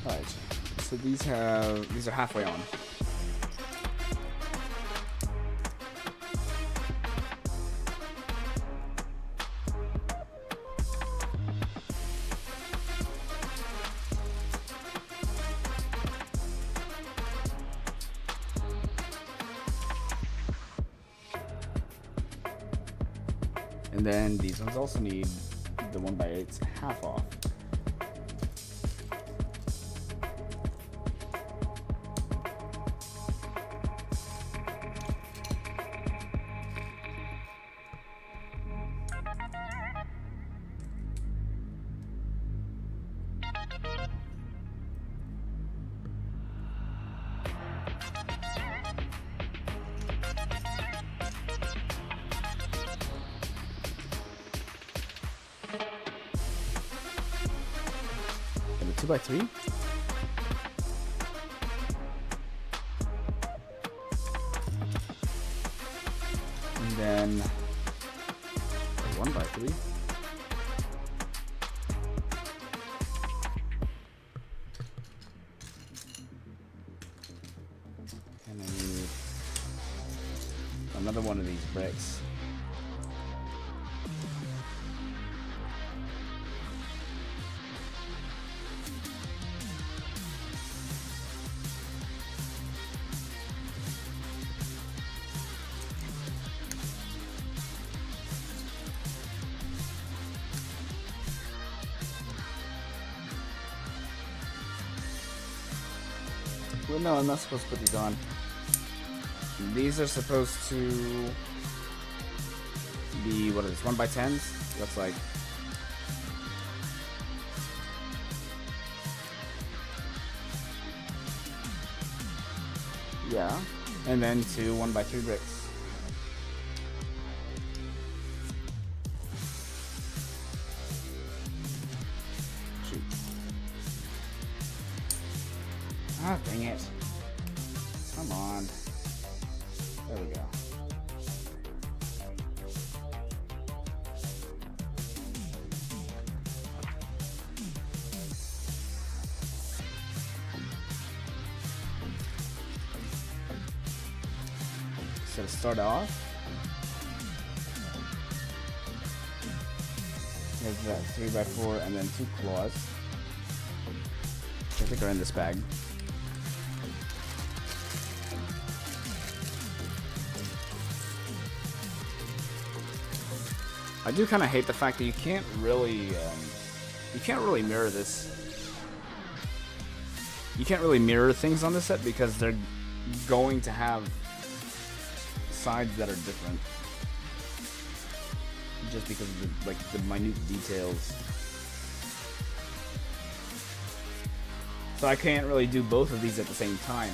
Alright, so these are halfway on. And then these ones also need the 1x8s half off. And the 2x3. And then a 1x3. And I need another one of these bricks. Well, no, I'm not supposed to put these on. These are supposed to be, what is this, 1x10s? Looks like. Yeah. And then two 1x3 bricks. Shoot. Ah, dang it. Come on. There we go. So to start off, here's that 3x4 and then two claws. I think are in this bag. I do kind of hate the fact that you can't really mirror this. You can't really mirror things on this set because they're going to have sides that are different, just because of the minute details. So I can't really do both of these at the same time.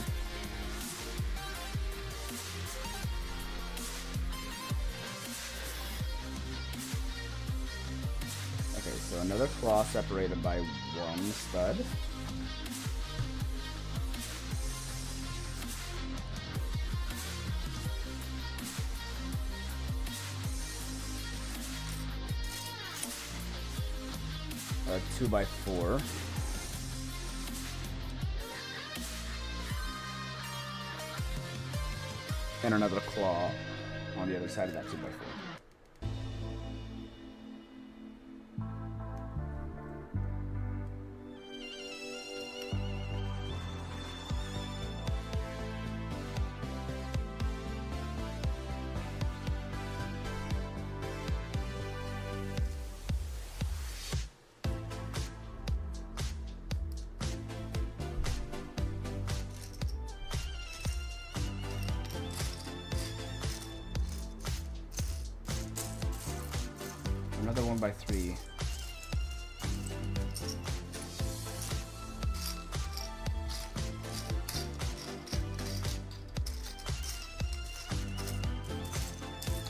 So another claw separated by one stud. A 2x4. And another claw on the other side of that 2x4. Another 1x3.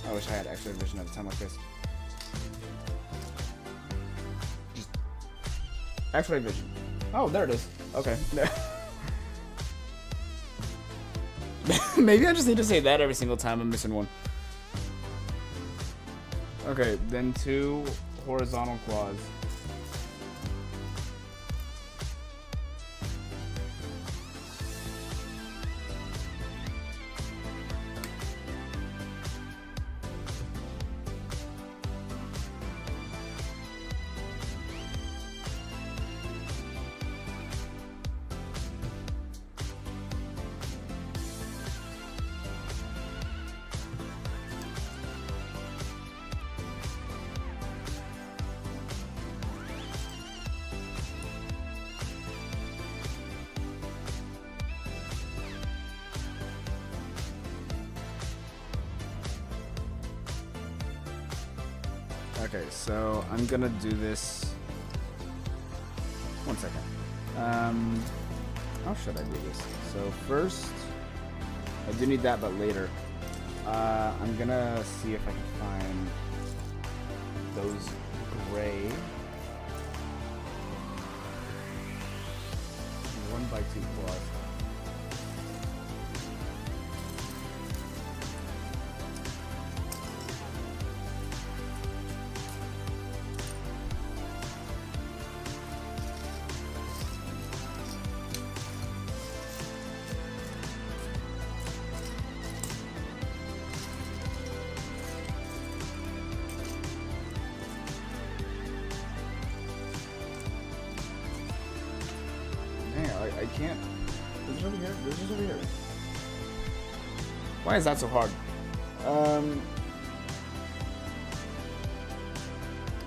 I wish I had extra vision at a time like this. Just X-ray vision. Oh, there it is. Okay. Maybe I just need to say that every single time I'm missing one. Okay, then 2 horizontal claws. Okay, so I'm gonna do this. 1 second. How should I do this? So first, I do need that, but later. I'm gonna see if I can find those gray 1x2 claws. I can't. This is over here. This is over here. Why is that so hard?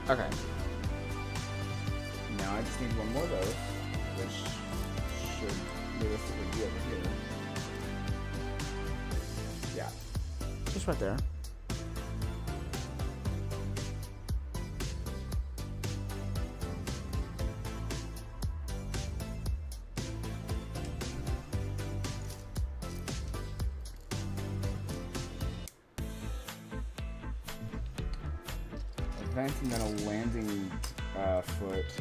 Okay. Now I just need one more of those, which should realistically be over here. Yeah. Just right there. And then a landing foot,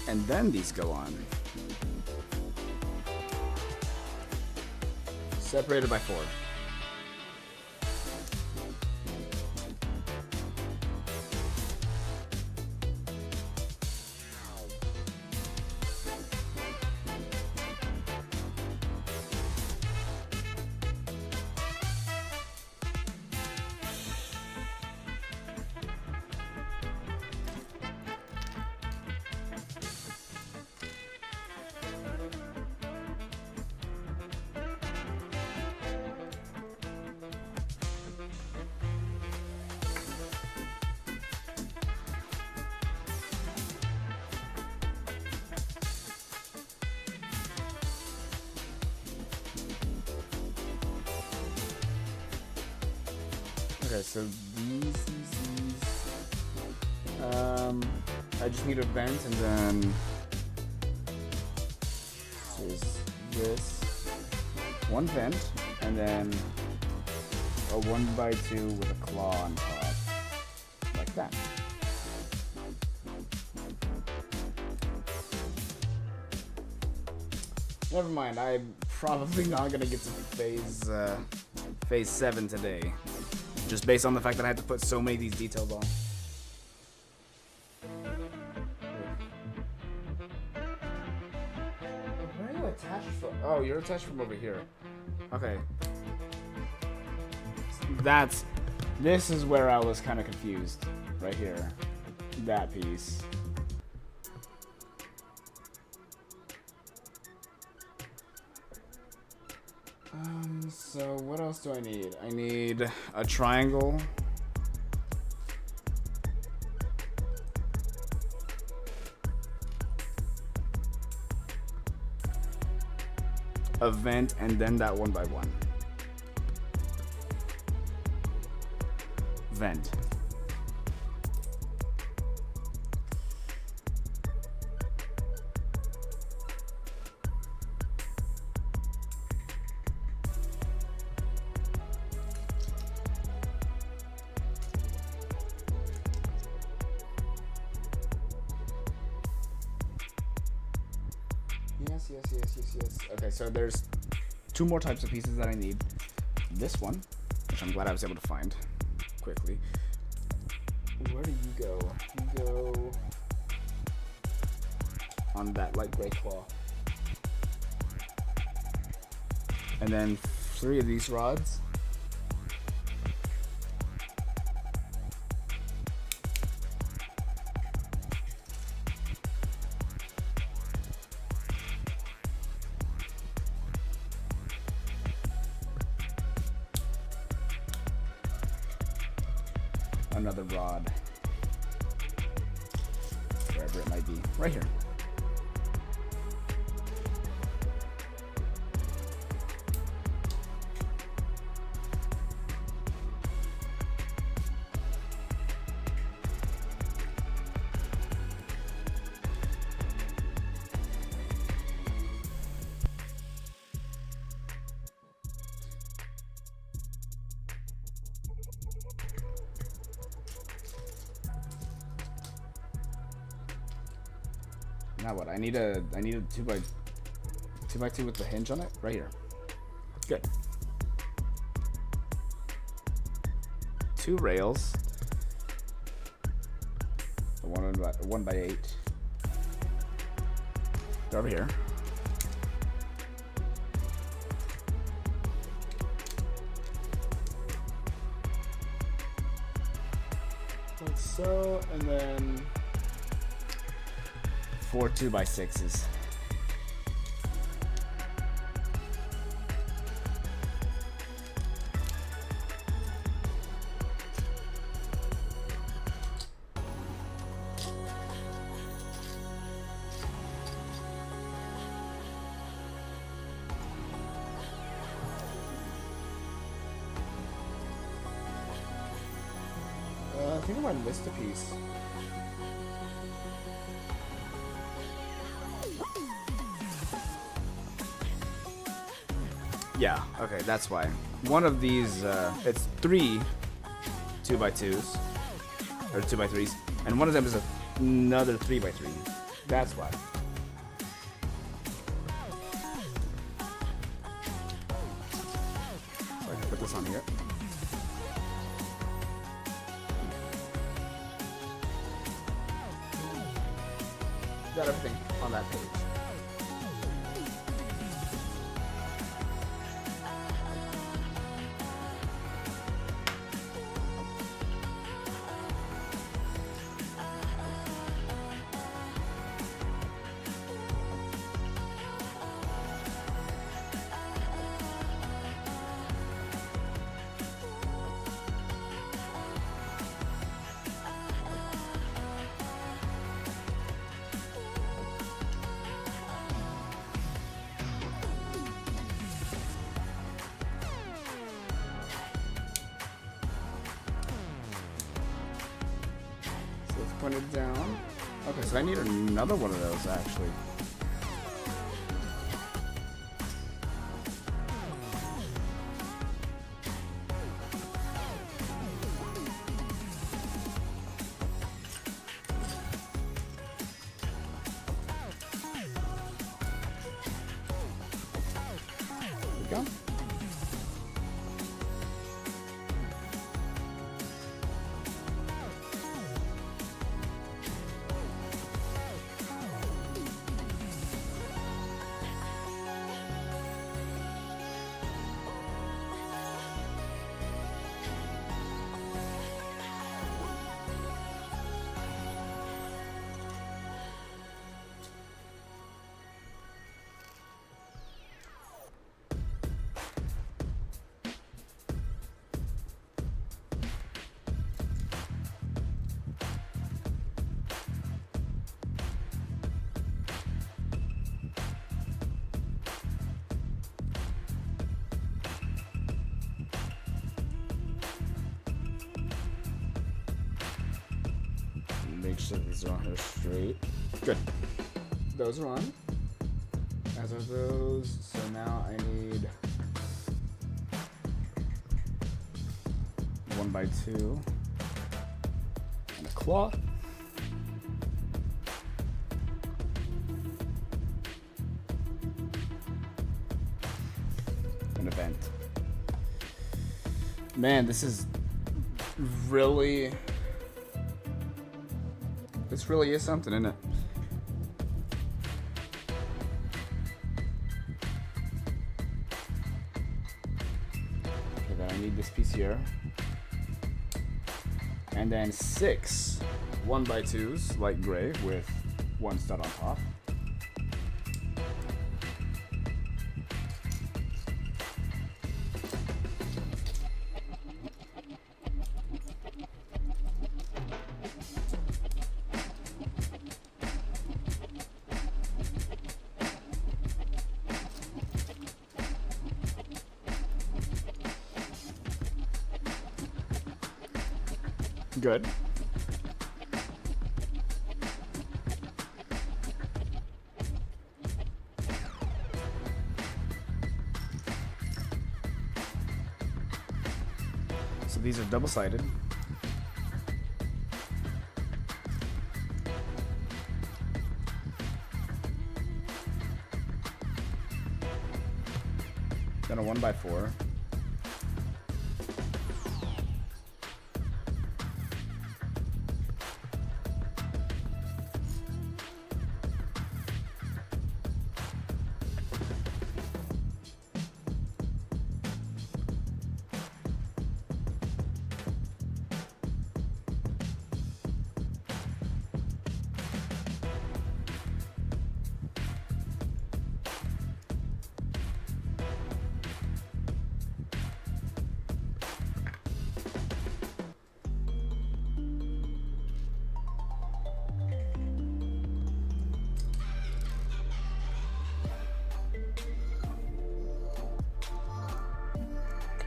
and then these go on. Separated by 4. Okay, so these. I just need a vent, and then this 1 vent, and then a 1x2 with a claw on top, like that. Never mind. I'm probably not gonna get to phase 7 today. Just based on the fact that I had to put so many of these details on. Where are you attached from? Oh, you're attached from over here. Okay. This is where I was kind of confused. Right here. That piece. So what else do I need? I need a triangle. A vent, and then that 1x1. Vent. Yes. Okay, so there's 2 more types of pieces that I need. This one, which I'm glad I was able to find quickly. Where do you go? You go on that light gray claw. And then 3 of these rods. Another rod, wherever it might be, right here. Now what? I need a 2x2 with the hinge on it right here. Good. 2 rails. A 1x8. Go over here. Like so, and then 4 2x6s. I think I might have missed a piece. Yeah, okay, that's why. One of these, it's 3 2x2s, or 2x3s, and one of them is another 3x3. That's why. So I can put this on here. Got everything on that page. Put it down. Okay, so I need another one of those actually. There we go. Make sure these are on here straight. Good. Those are on. As are those. So now I need 1x2 and a claw. . Man, this really is something, isn't it? Okay, then I need this piece here. And then 6 1x2s, light gray, with 1 stud on top. Good. So these are double-sided. Then a 1x4.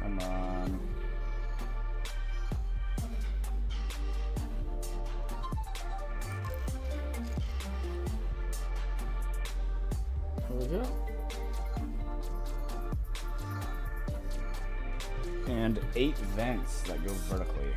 Come on. There we go. And 8 vents that go vertically.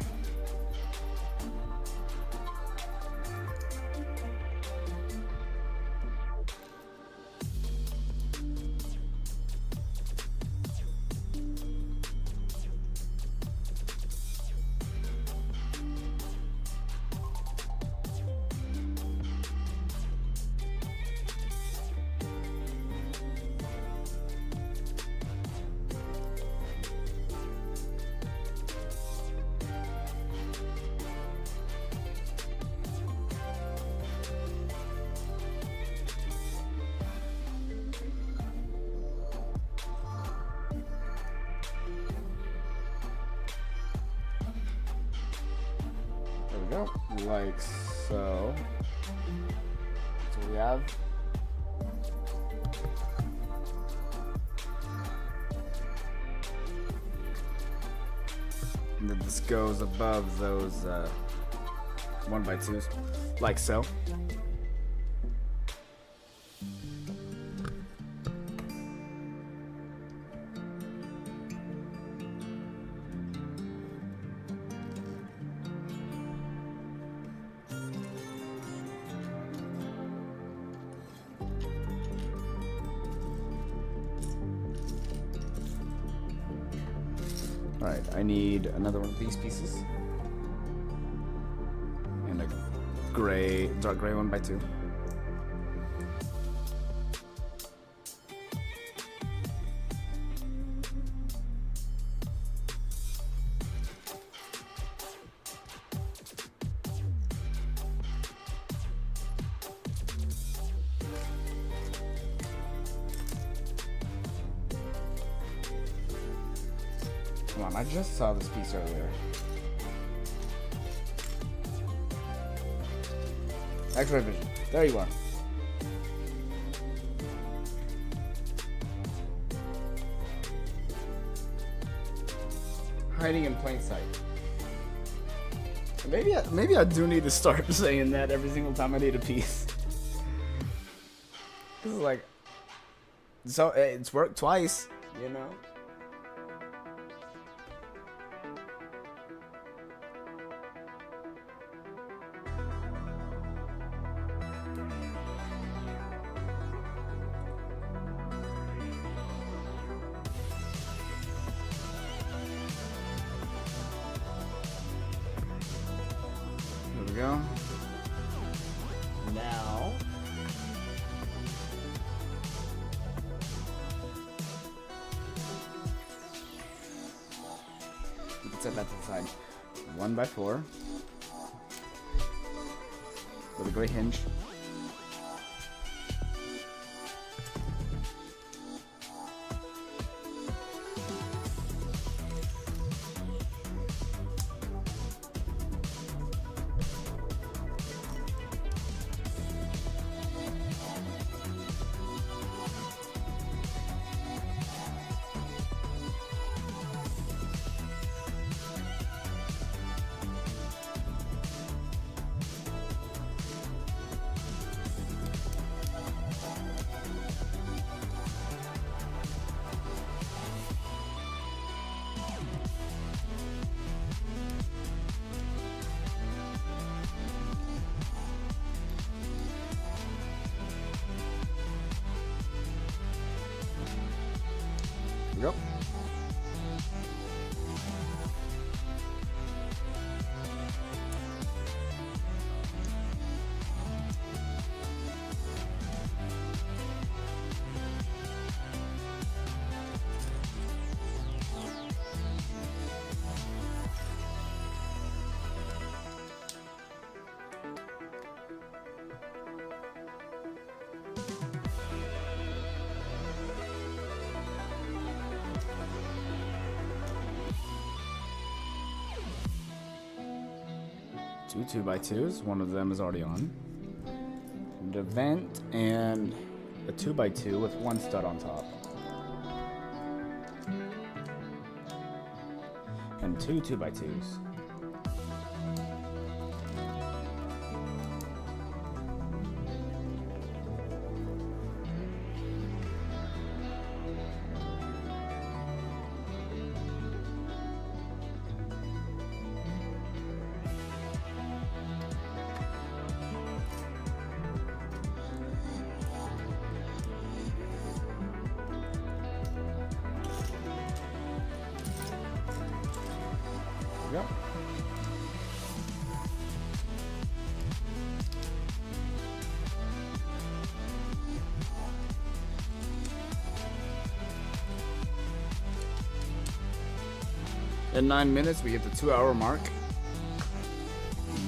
Go like so. So we have and then this goes above those 1x2s like so. Alright, I need another one of these pieces. And a gray, dark gray 1x2. Come on, I just saw this piece earlier. X-ray vision. There you are. Hiding in plain sight. Maybe I do need to start saying that every single time I need a piece. This is like, so it's worked twice, you know. go. Now, you can set that to the side. 1x4 with a great hinge. Yep. Two 2x2s. One of them is already on. The vent and a 2x2 with one stud on top. And two 2x2s. Yep. In 9 minutes, we hit the 2-hour mark.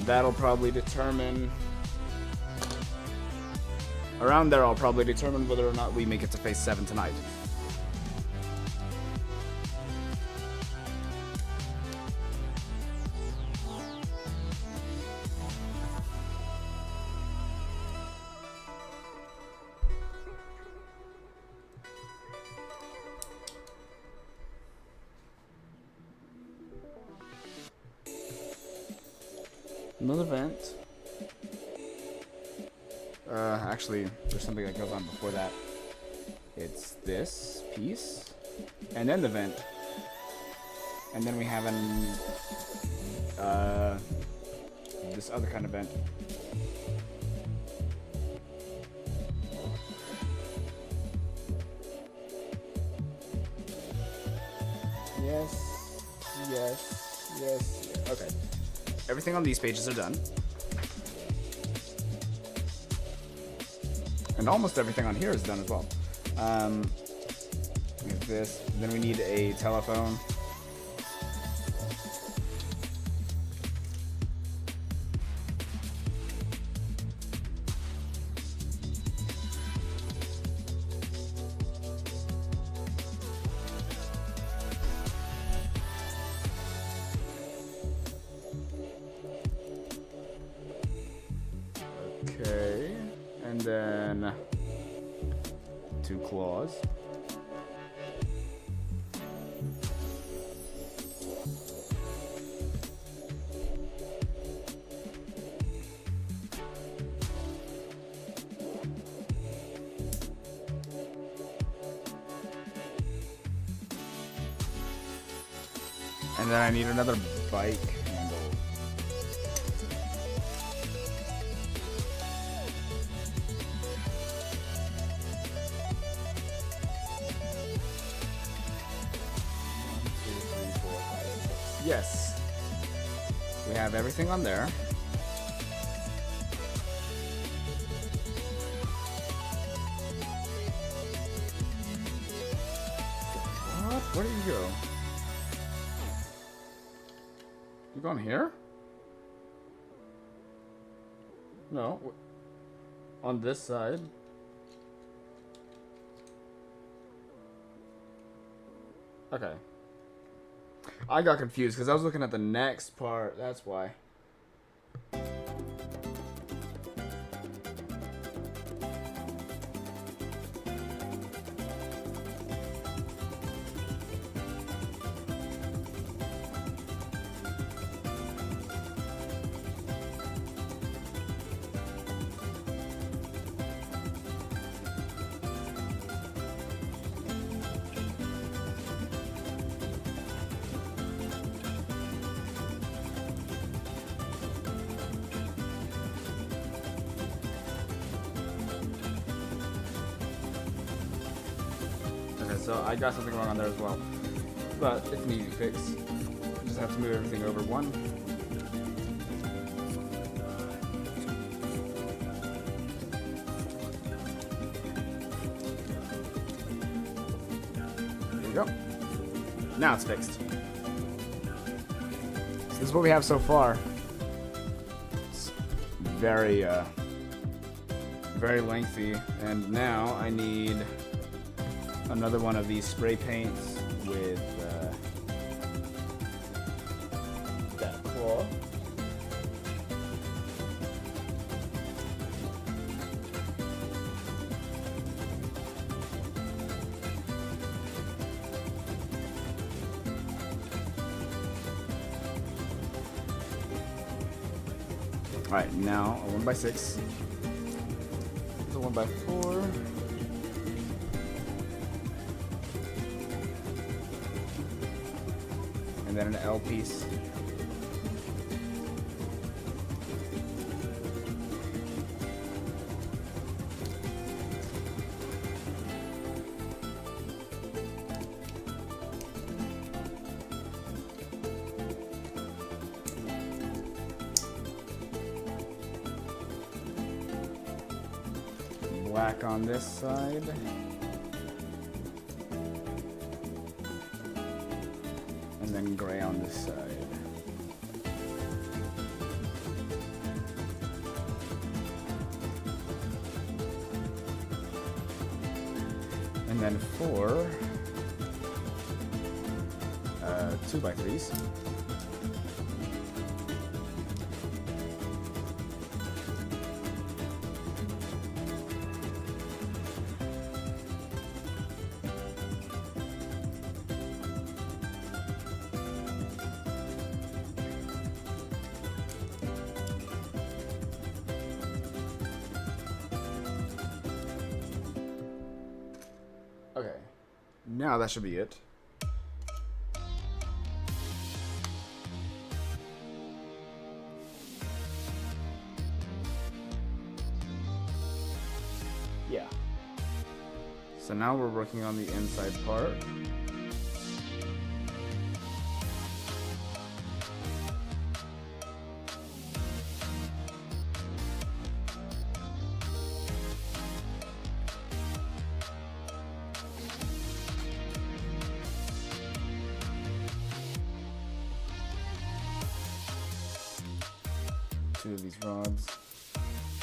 That'll probably determine... Around there, I'll probably determine whether or not we make it to phase 7 tonight. Another vent. Actually, there's something that goes on before that. It's this piece, and then the vent, and then we have this other kind of vent. Yes, yes, yes. Okay. Everything on these pages are done. And almost everything on here is done as well. We have this. Then we need a telephone. Okay, and then 2 claws. And then I need another bike handle. Yes. We have everything on there. Where did you go? You going here? No. On this side. Okay. I got confused because I was looking at the next part. That's why. So I got something wrong on there as well, but it's an easy fix. Just have to move everything over one. There we go. Now it's fixed. So this is what we have so far. It's very, very lengthy, and now I need another one of these spray paints with that claw. Alright, now a 1x6. The 1x4. And then an L piece. Black on this side. And then gray on this side. And then 4 2x3s. Okay, now that should be it. Yeah. So now we're working on the inside part. Two of these rods.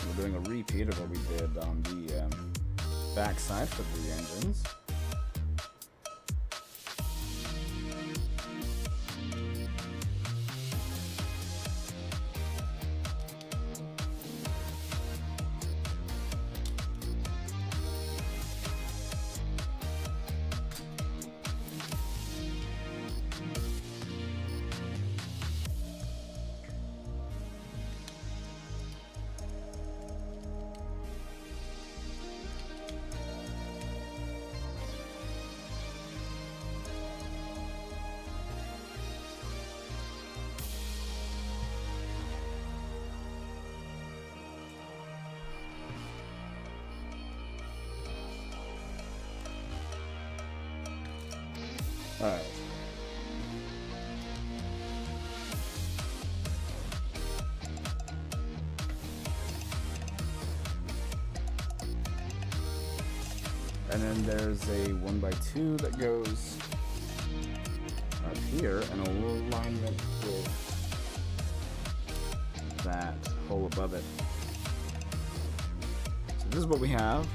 We're doing a repeat of what we did on the back side for the engines. All right. And then there's a 1x2 that goes here in alignment with that hole above it. So this is what we have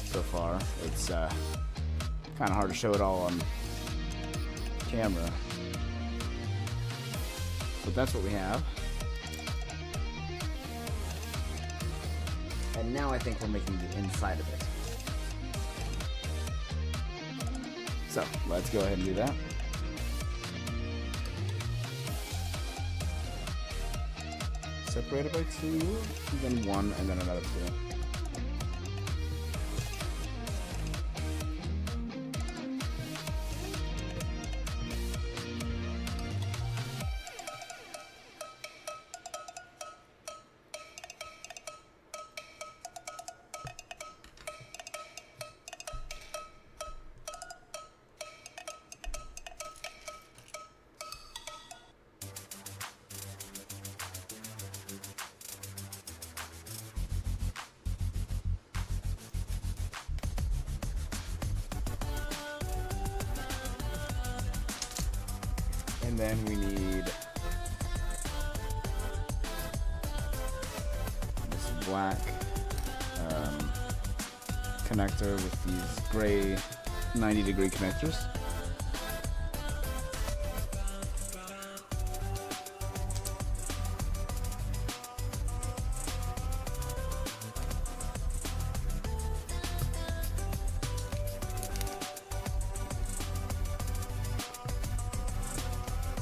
so far. It's kind of hard to show it all on camera, but that's what we have. And now I think we're making the inside of it. So let's go ahead and do that. Separated by 2, then 1, and then another 2. And then we need this black connector with these gray 90-degree connectors.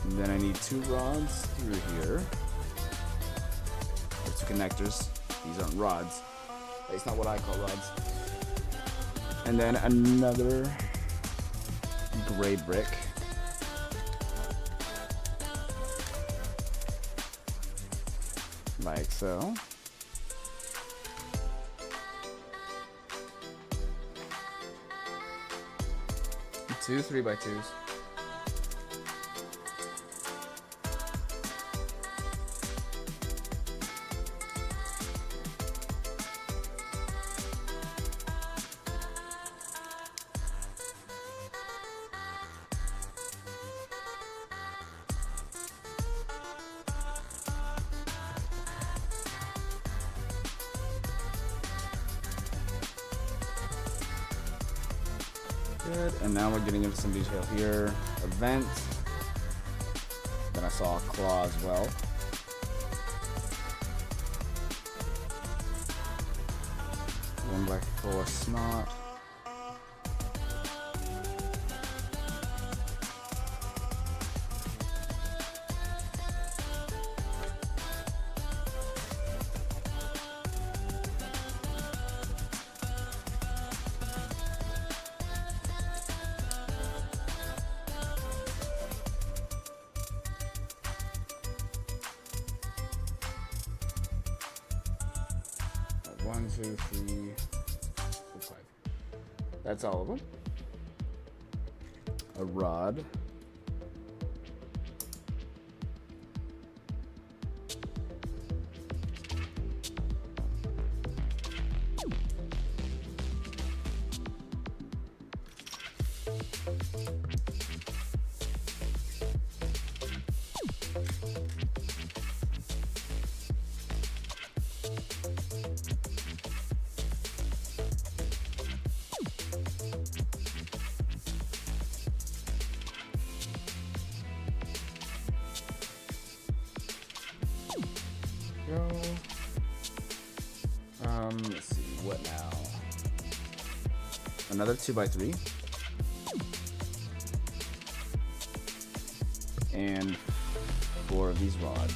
And then I need 2 rods through here. Or 2 connectors. These aren't rods. That's not what I call rods. And then another gray brick. Like so. Two 3x2s. Good, and now we're getting into some detail here. A vent. Then I saw a claw as well. 1x4 snot. One, two, three, four, 5. That's all of them. A rod. Let's see, what now? Another 2x3. And 4 of these rods.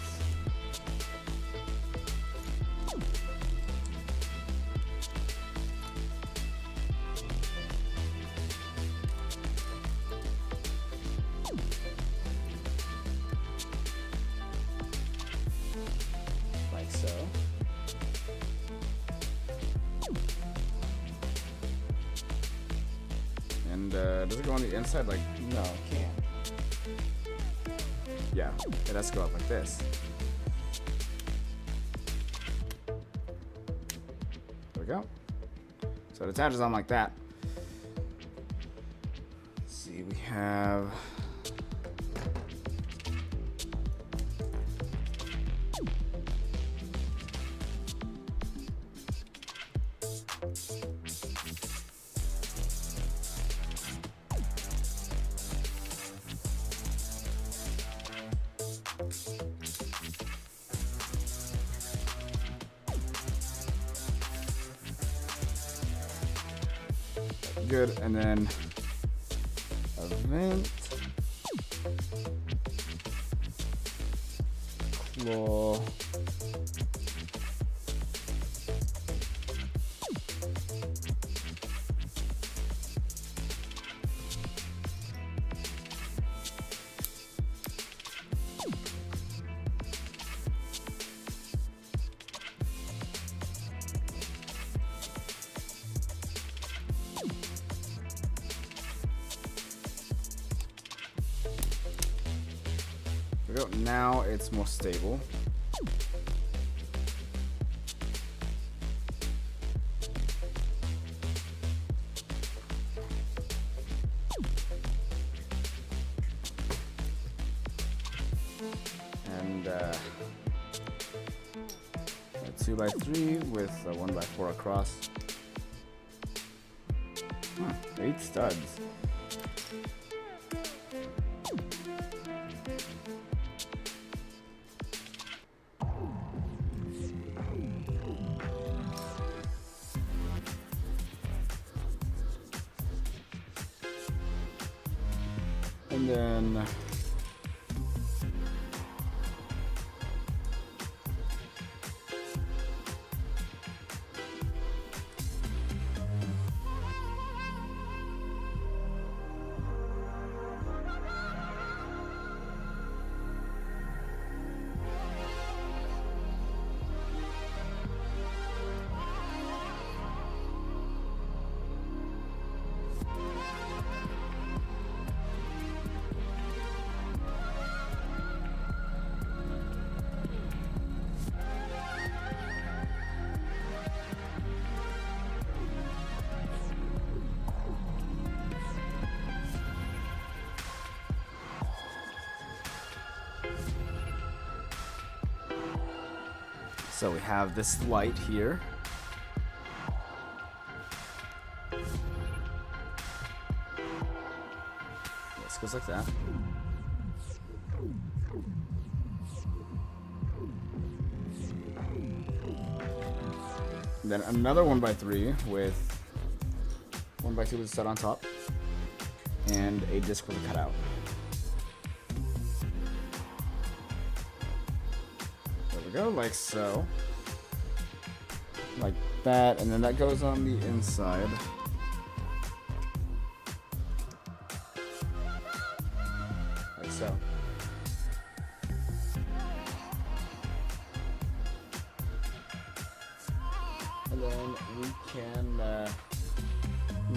Like so. And does it go on the inside? Like, no, it can't. Yeah, it has to go up like this. There we go. So it attaches on like that. Let's see, we have good. And then event. Claw. There we go. Now it's more stable. And a 2x3 with a 1x4 across. 8 studs. And then so we have this light here. This goes like that. And then another 1x3 with 1x2 with a stud on top and a disc with a cutout. There we go, like so. Like that, and then that goes on the inside. Like so. And then we can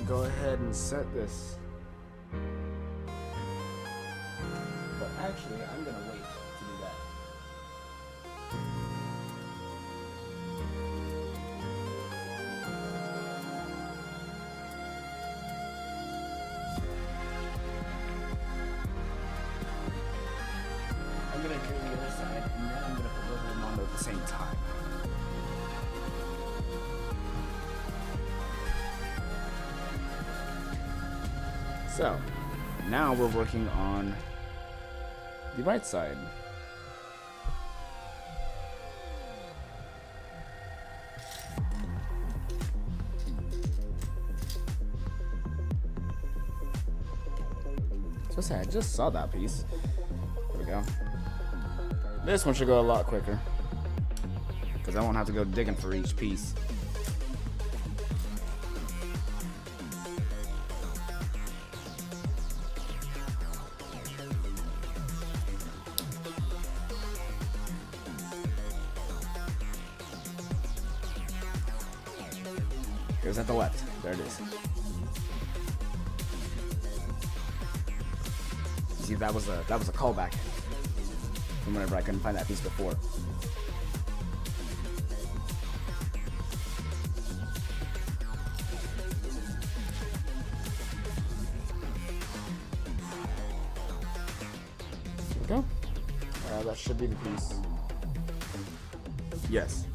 go ahead and set this. But actually, I'm gonna wait to do that. I'm gonna do the other side, and then I'm gonna put both of them on at the same time. So, now we're working on the right side. So say I just saw that piece. There we go. This one should go a lot quicker, because I won't have to go digging for each piece. It was at the left. There it is. See, that was a callback from whenever I couldn't find that piece before. There we go. That should be the piece. Yes.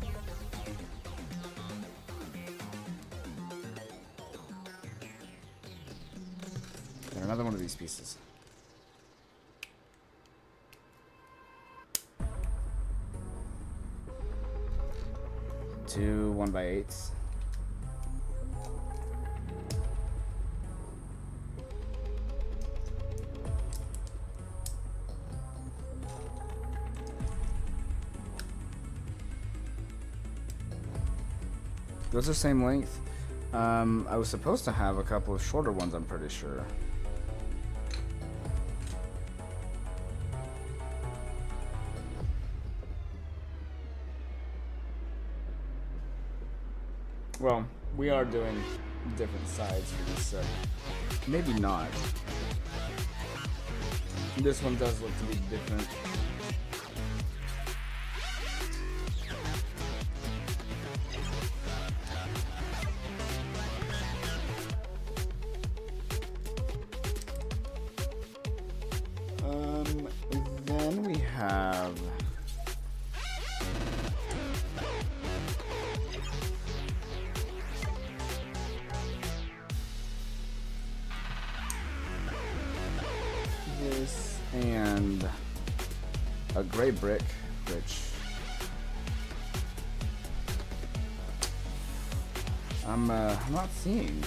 And another one of these pieces. Two 1x8s. Those are the same length. I was supposed to have a couple of shorter ones, I'm pretty sure. Well, we are doing different sides for this set. Maybe not. This one does look to be different. Then we have this and a gray brick, which I'm not seeing.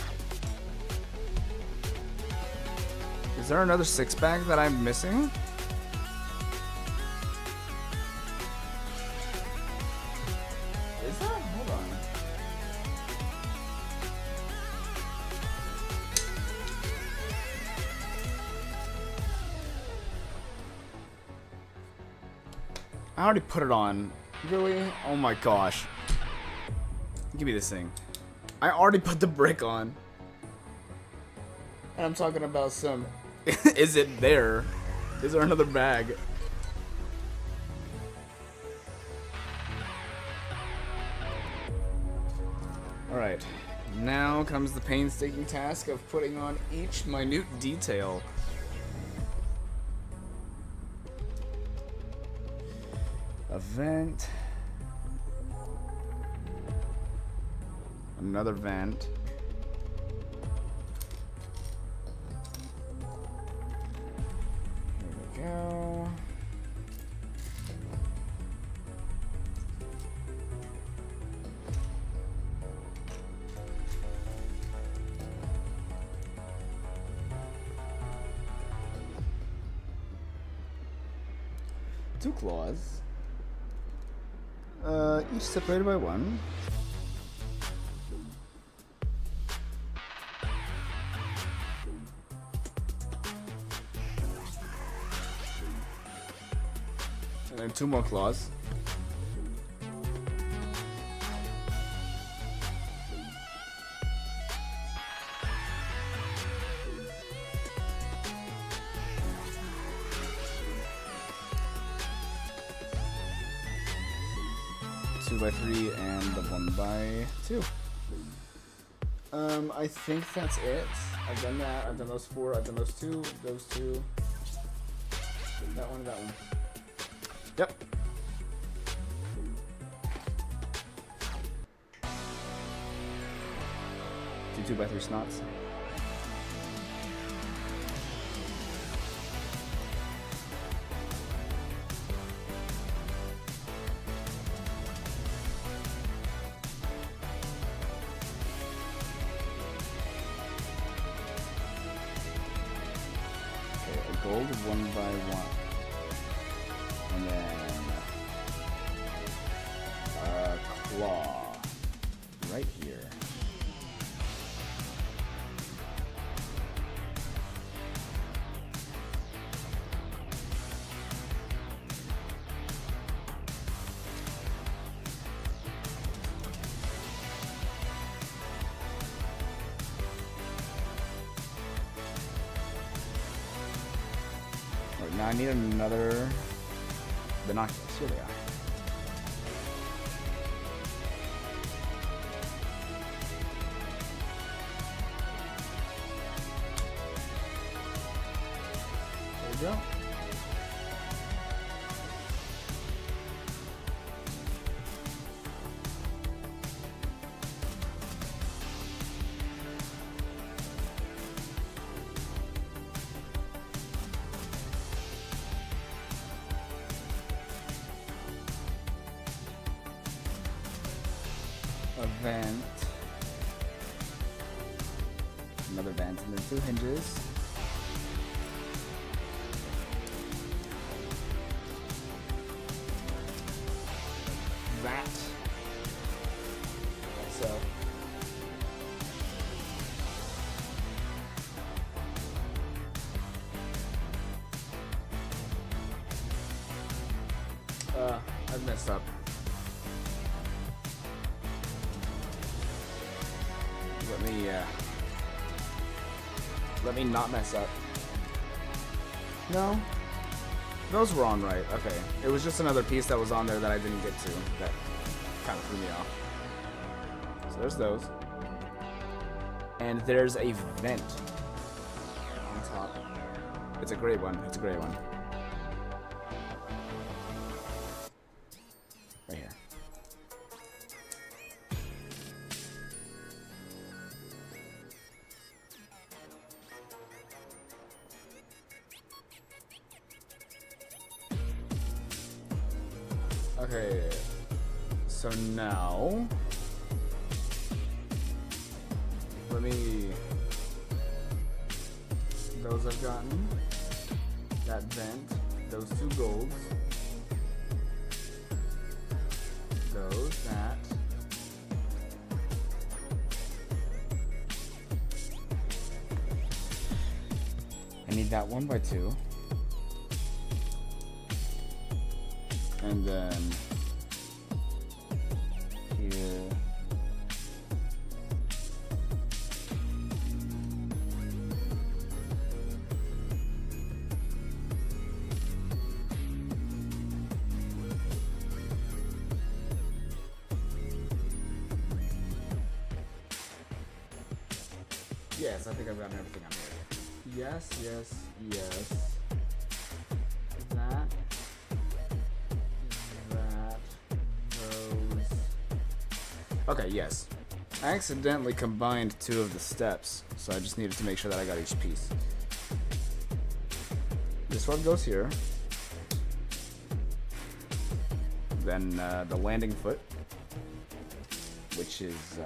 Is there another 6-pack that I'm missing? Is there? Hold on. I already put it on. Really? Oh my gosh. Give me this thing. I already put the brick on. And I'm talking about some... Is it there? Is there another bag? Alright. Now comes the painstaking task of putting on each minute detail. A vent. Another vent. There we go. Two claws. Each separated by one. And then two more claws. Two by three and the 1x2. I think that's it. I've done that. I've done those 4. I've done those 2. Those 2. That one. That one. Yep. Two 2x3 snots. Gold 1x1, and then a claw right here. Now I need another binoculars. Here they are. There we go. A vent, another vent, and then 2 hinges. That. So I've messed up. Let me not mess up. No? Those were on right. Okay. It was just another piece that was on there that I didn't get to. That kind of threw me off. So there's those. And there's a vent on top. It's a great one. It's a great one. Right here. Okay, so now let me, those I've gotten, that vent, those two golds, those, that, I need that 1x2. And then here, yes, I think I've gotten everything on here. Yes, yes, yes. That. Okay, yes. I accidentally combined two of the steps, so I just needed to make sure that I got each piece. This one goes here. Then the landing foot, which is,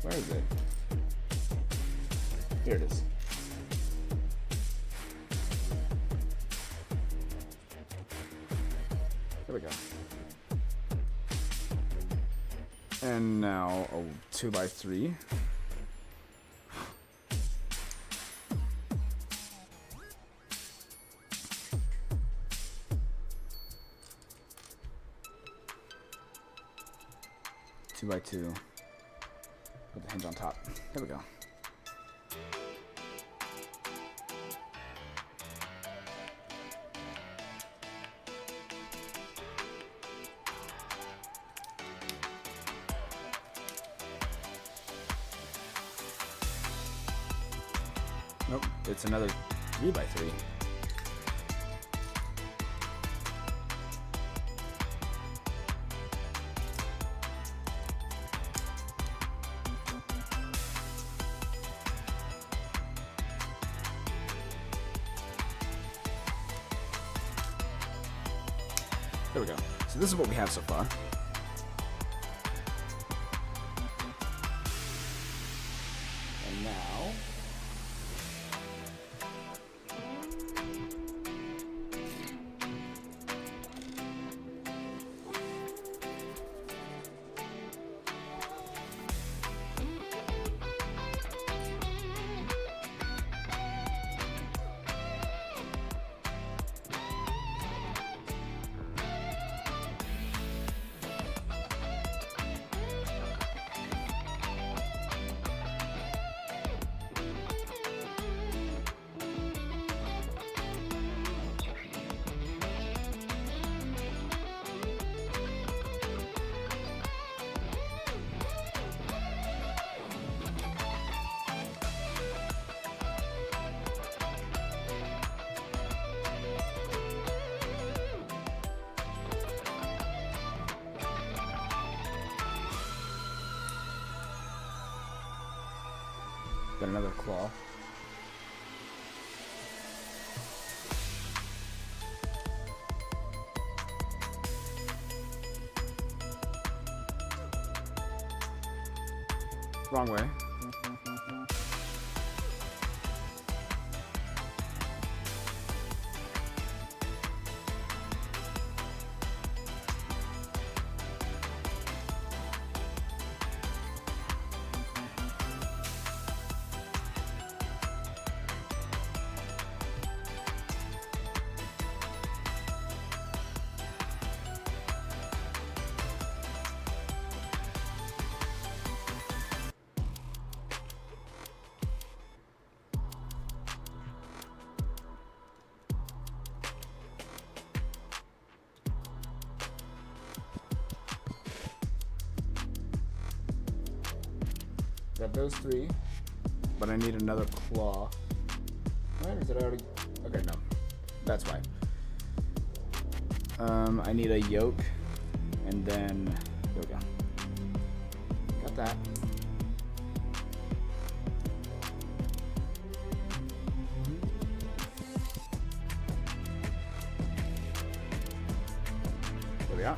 where is it? Here it is. There we go. And now a 2x3. Two by two. Put the hinge on top. There we go. Nope, it's another 3x3. There we go. So this is what we have so far. And now got another claw. Wrong way. Got those 3, but I need another claw. Right? Is it already? Okay, no. That's why. I need a yoke, and then there we go. Got that. There we are.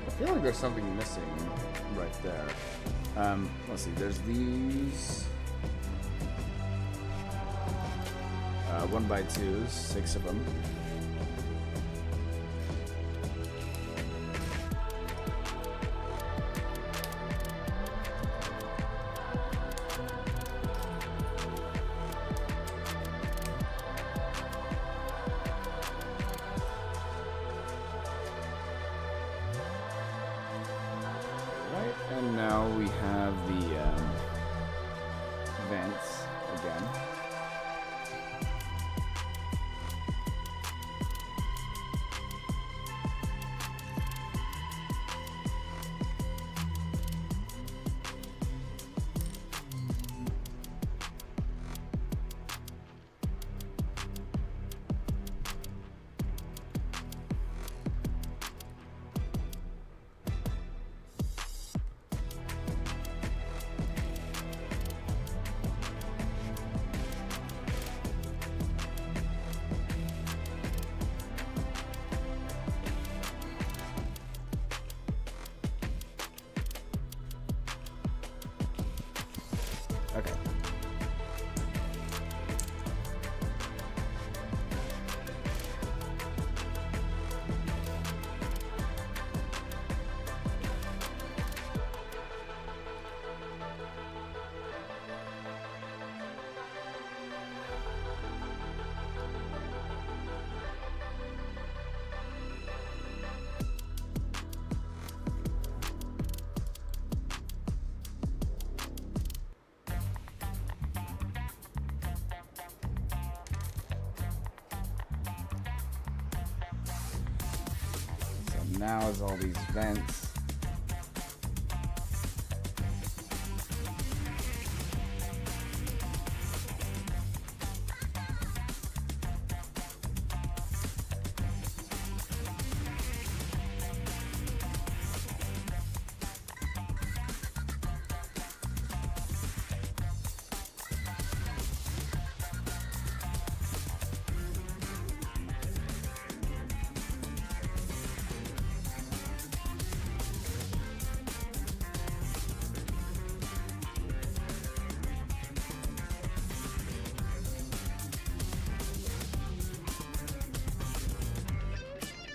I feel like there's something missing right there. Let's see, there's these 1x2s, 6 of them. And now we have the vents again. Okay. Now is all these vents.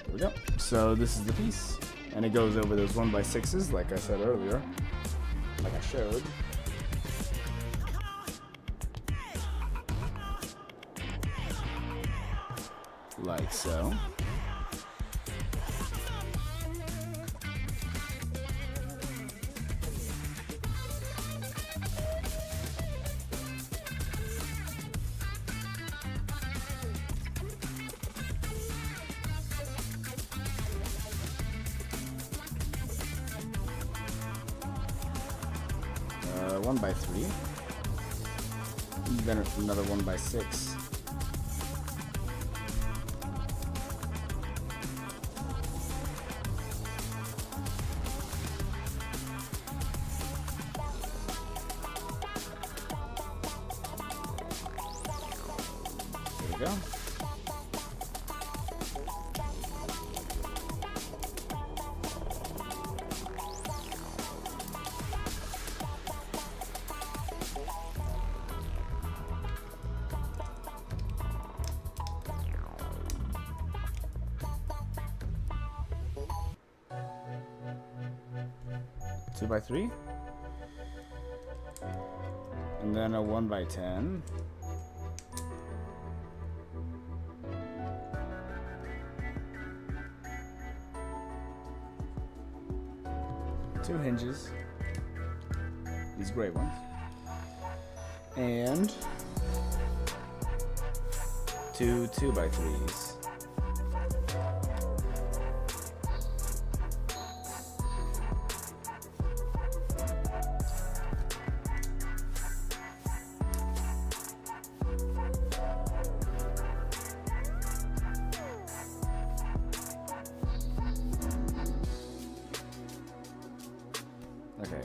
There we go. So this is the piece, and it goes over those 1x6s, like I said earlier, like I showed. Like so. One by 3, then another 1x6. There we go. Two by 3, and then a 1x10. Two hinges. these gray ones. And 2 2x3s. Okay.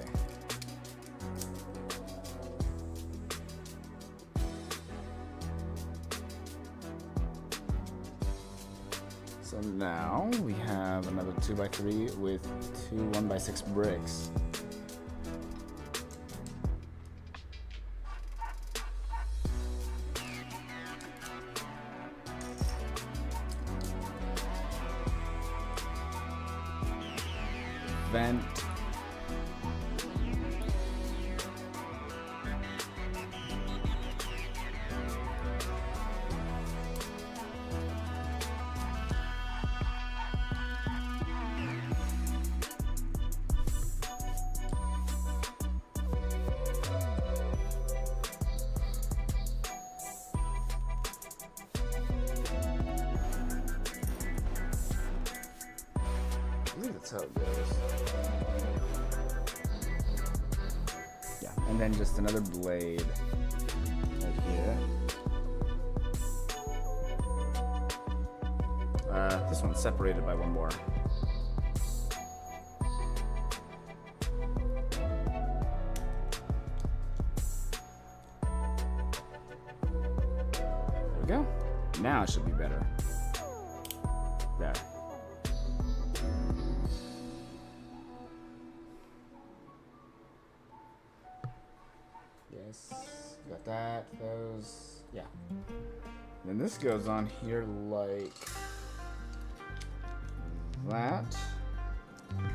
So now we have another 2x3 with 2 1x6 bricks. Vent. I believe that's how it goes. Yeah, and then just another blade right here. This one's separated by one more. There we go. Now it should be better. There. Yes, got that, those, yeah. Then this goes on here like that,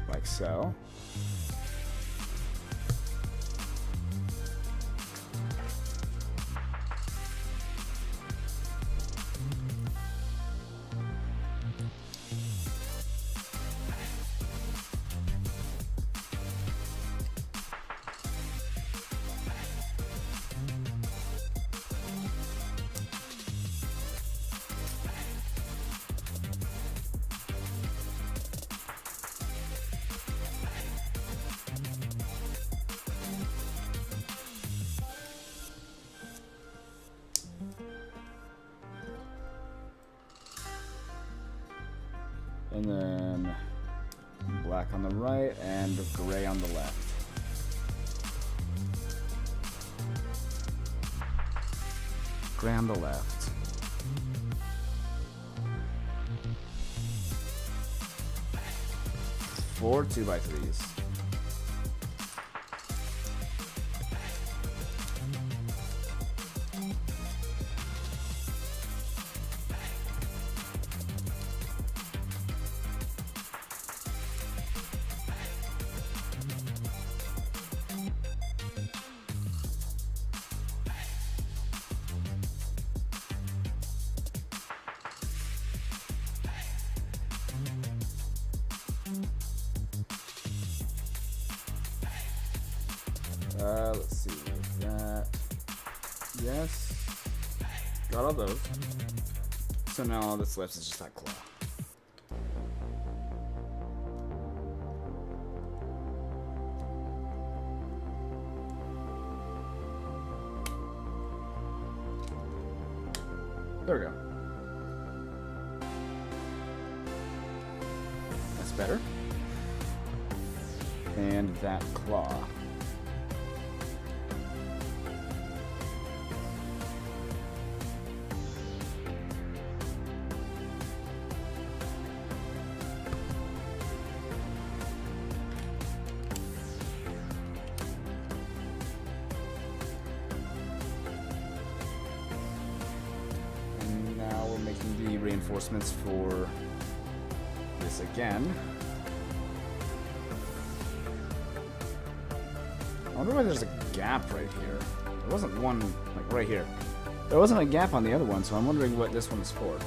like so. And then black on the right and gray on the left. Gray on the left. Four 2x3s. Let's see, like that. Yes. Got all those. So now all that's left is just that claw. There we go. That's better. And that claw. Making the reinforcements for this again. I wonder why there's a gap right here. There wasn't one, like right here. There wasn't a gap on the other one, so I'm wondering what this one is for.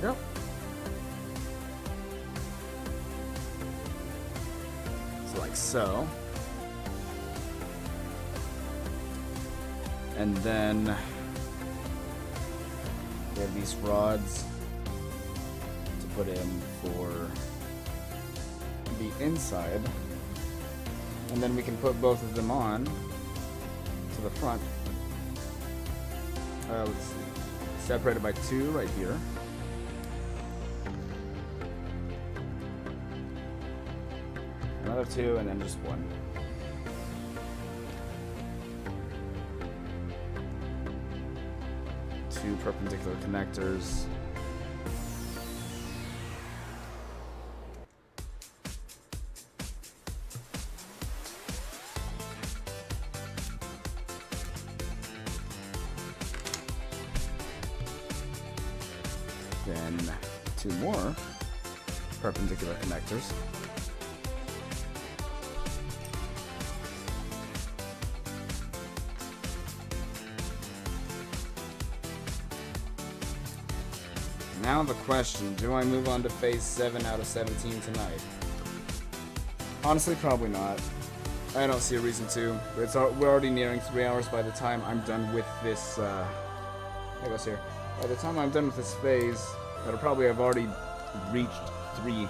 go. So like so. And then we have these rods to put in for the inside. And then we can put both of them on to the front. Let's see. Separated by 2 right here. Another 2 and then just 1. Two perpendicular connectors. Then 2 more perpendicular connectors. Now the question, do I move on to phase 7 out of 17 tonight? Honestly, probably not. I don't see a reason to. We're already nearing 3 hours by the time I'm done with this, it goes here. By the time I'm done with this phase, it'll probably have already reached 3.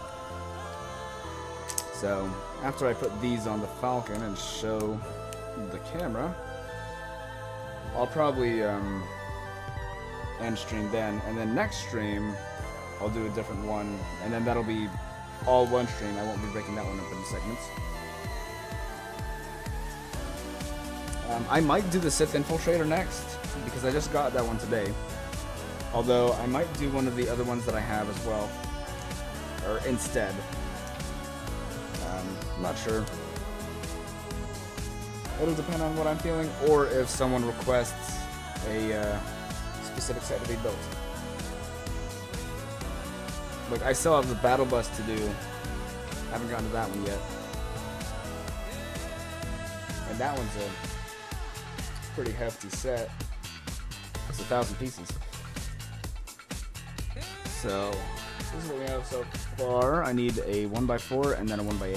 So, after I put these on the Falcon and show the camera, I'll probably, end stream then, and then next stream I'll do a different one, and then that'll be all one stream. I won't be breaking that one up into segments. I might do the Sith Infiltrator next, because I just got that one today. Although I might do one of the other ones that I have as well, or instead. I'm not sure. It'll depend on what I'm feeling, or if someone requests a specific set to be built. Like, I still have the battle bus to do. Haven't gotten to that one yet. And that one's a pretty hefty set. It's 1,000 pieces. So, this is what we have so far. I need a 1x4 and then a 1x8.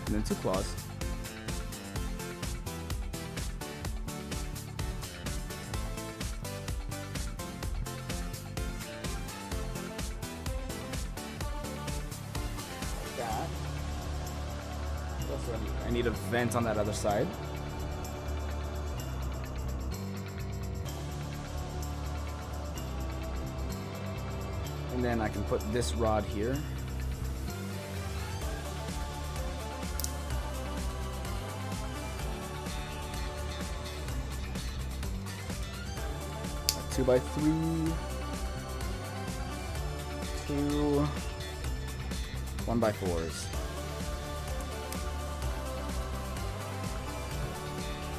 And then 2 claws. I need a vent on that other side. And then I can put this rod here. A 2x3. 2 1x4s.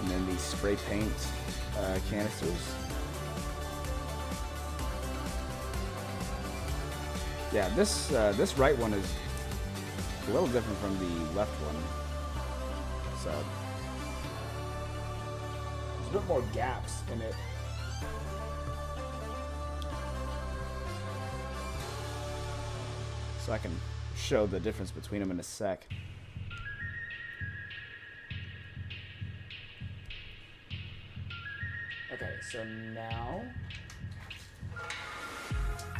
And then these spray paint canisters. Yeah, this right one is a little different from the left one. So there's a bit more gaps in it. So I can show the difference between them in a sec. Okay, so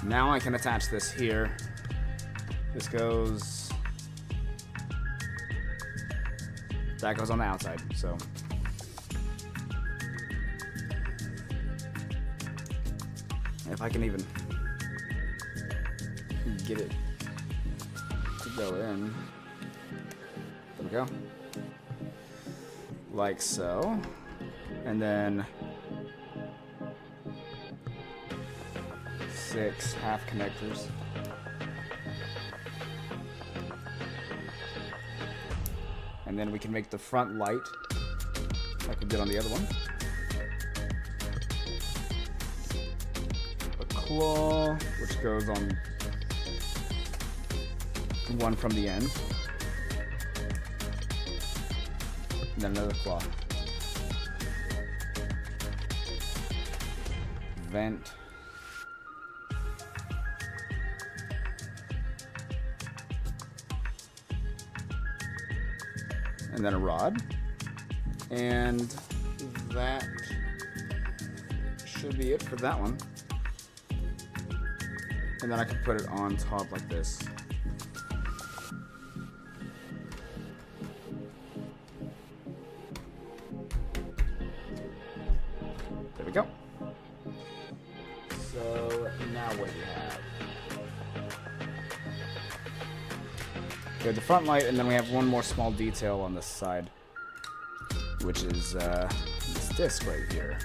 now I can attach this here. This goes, that goes on the outside, so. If I can even get it to go in. There we go. Like so. And then 6 half connectors. And then we can make the front light like we did on the other one. A claw, which goes on one from the end. And then another claw. vent. And then a rod. And that should be it for that one. And then I can put it on top like this. There we go. So now what do you have? We have the front light, and then we have one more small detail on the side, which is this disc right here.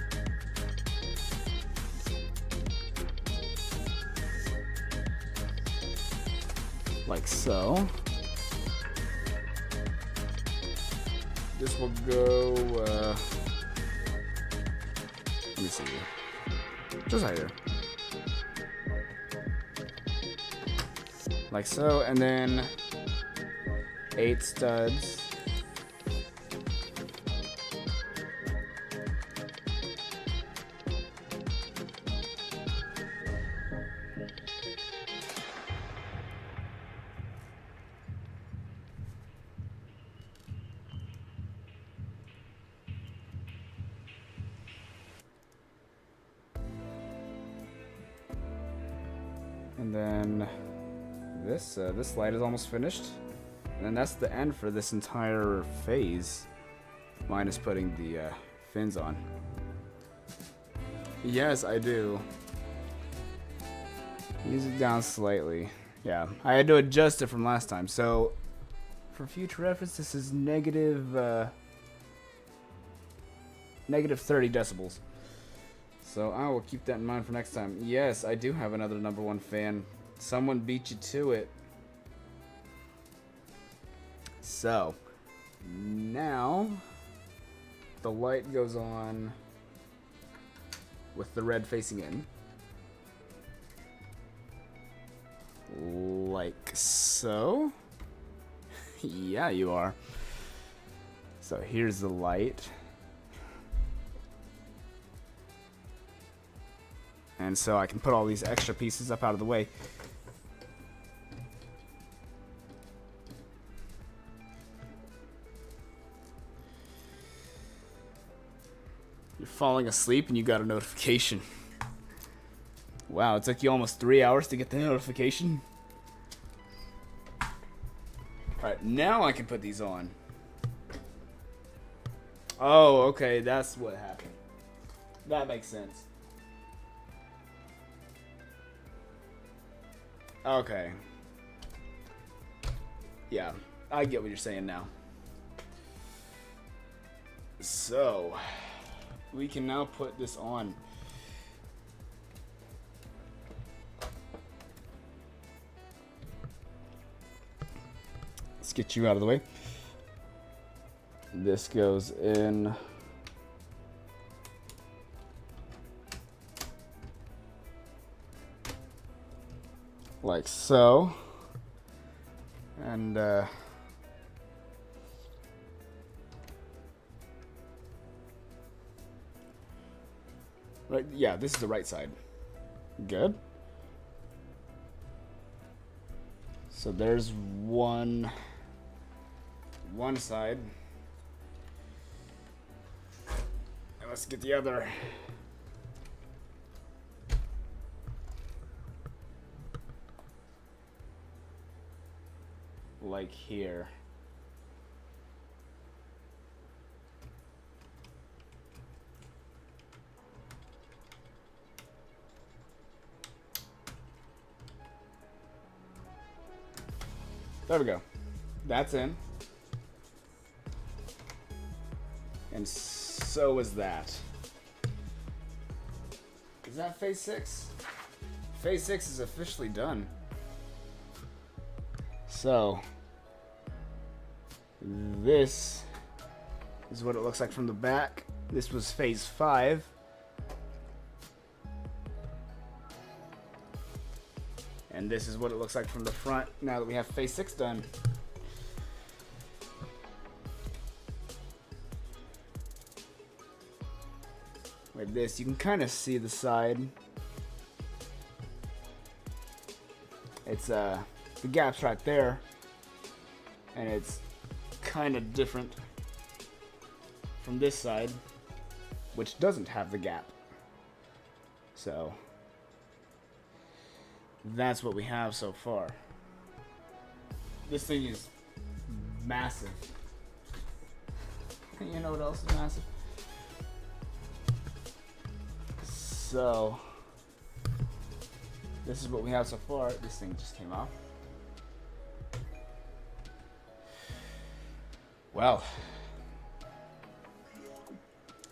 Like so. This will go, let me see, just right here. Like so, and then 8 studs. And then this light is almost finished. And then that's the end for this entire phase. Minus putting the fins on. Yes, I do. Use it down slightly. Yeah, I had to adjust it from last time. So, for future reference, this is negative 30 decibels. So I will keep that in mind for next time. Yes, I do have another #1 fan. Someone beat you to it. So, now the light goes on with the red facing in. Like so. Yeah, you are. So here's the light. And so I can put all these extra pieces up out of the way. You're falling asleep and you got a notification. Wow, it took you almost 3 hours to get the notification. Alright, now I can put these on. Oh, okay, that's what happened. That makes sense. Okay. Yeah, I get what you're saying now. So, we can now put this on. Let's get you out of the way. This goes in. Like so. And right, yeah, this is the right side. Good. So there's one side. And let's get the other. Like here. There we go. That's in. And so is that. Is that phase 6? Phase 6 is officially done. So, this is what it looks like from the back. This was phase 5. And this is what it looks like from the front now that we have phase 6 done. like this, you can kind of see the side. It's the gap's right there, and it's kind of different from this side, which doesn't have the gap. So that's what we have so far. This thing is massive. You know what else is massive? So this is what we have so far. This thing just came off. Well,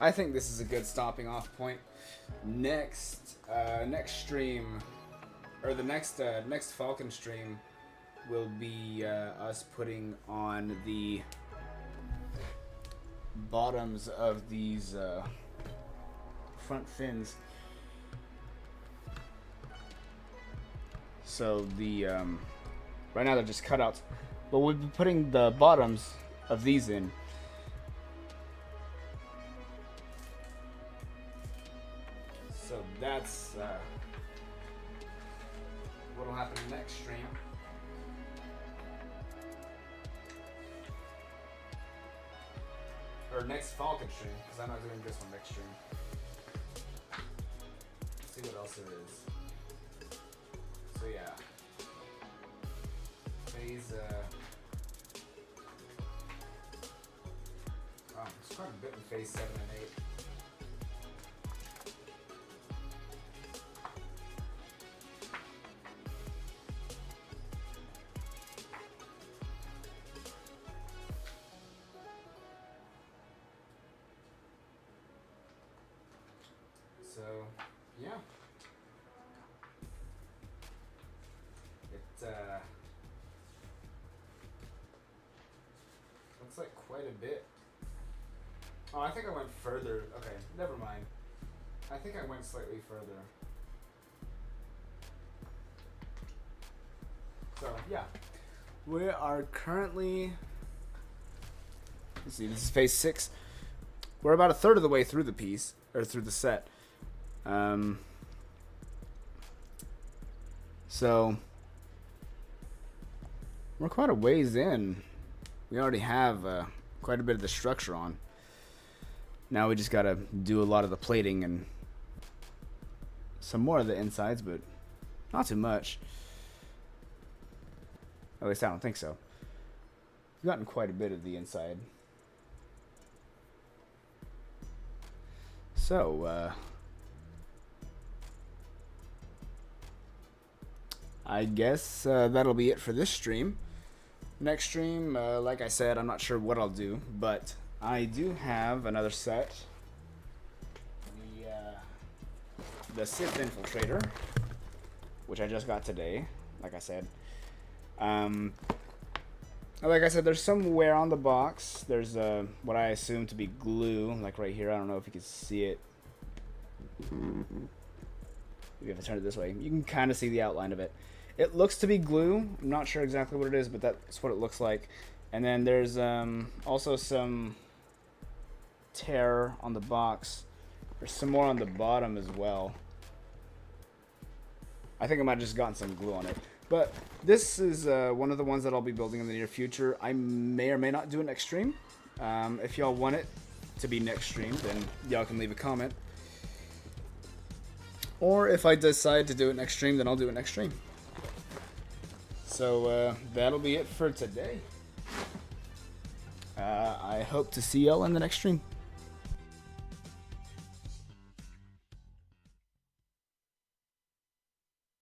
I think this is a good stopping off point. Next stream, or the next Falcon stream, will be us putting on the bottoms of these front fins. So the right now they're just cutouts, but we'll be putting the bottoms of these in. So that's what'll happen next stream. Or next Falcon stream, because I'm not doing this one next stream. Let's see what else there is. So yeah. Phase it's quite a bit in phase 7 and 8. So, yeah. It looks like quite a bit. Oh, I think I went further. Okay, never mind. I think I went slightly further. So, yeah. We are currently... Let's see, this is phase 6. We're about a third of the way through the piece, or through the set. So we're quite a ways in. We already have quite a bit of the structure on. Now we just gotta do a lot of the plating and some more of the insides, but not too much. At least I don't think so. We've gotten quite a bit of the inside. So I guess that'll be it for this stream. Next stream, like I said, I'm not sure what I'll do, but I do have another set. The Sith Infiltrator, which I just got today, like I said. Like I said, there's some wear on the box. There's what I assume to be glue, like right here. I don't know if you can see it. Maybe if I turn it this way, you can kind of see the outline of it. It looks to be glue. I'm not sure exactly what it is, but that's what it looks like. And then there's also some tear on the box. There's some more on the bottom as well. I think I might have just gotten some glue on it. But this is one of the ones that I'll be building in the near future. I may or may not do it next stream. If y'all want it to be next stream, then y'all can leave a comment. Or if I decide to do it next stream, then I'll do it next stream. So that'll be it for today. I hope to see y'all in the next stream.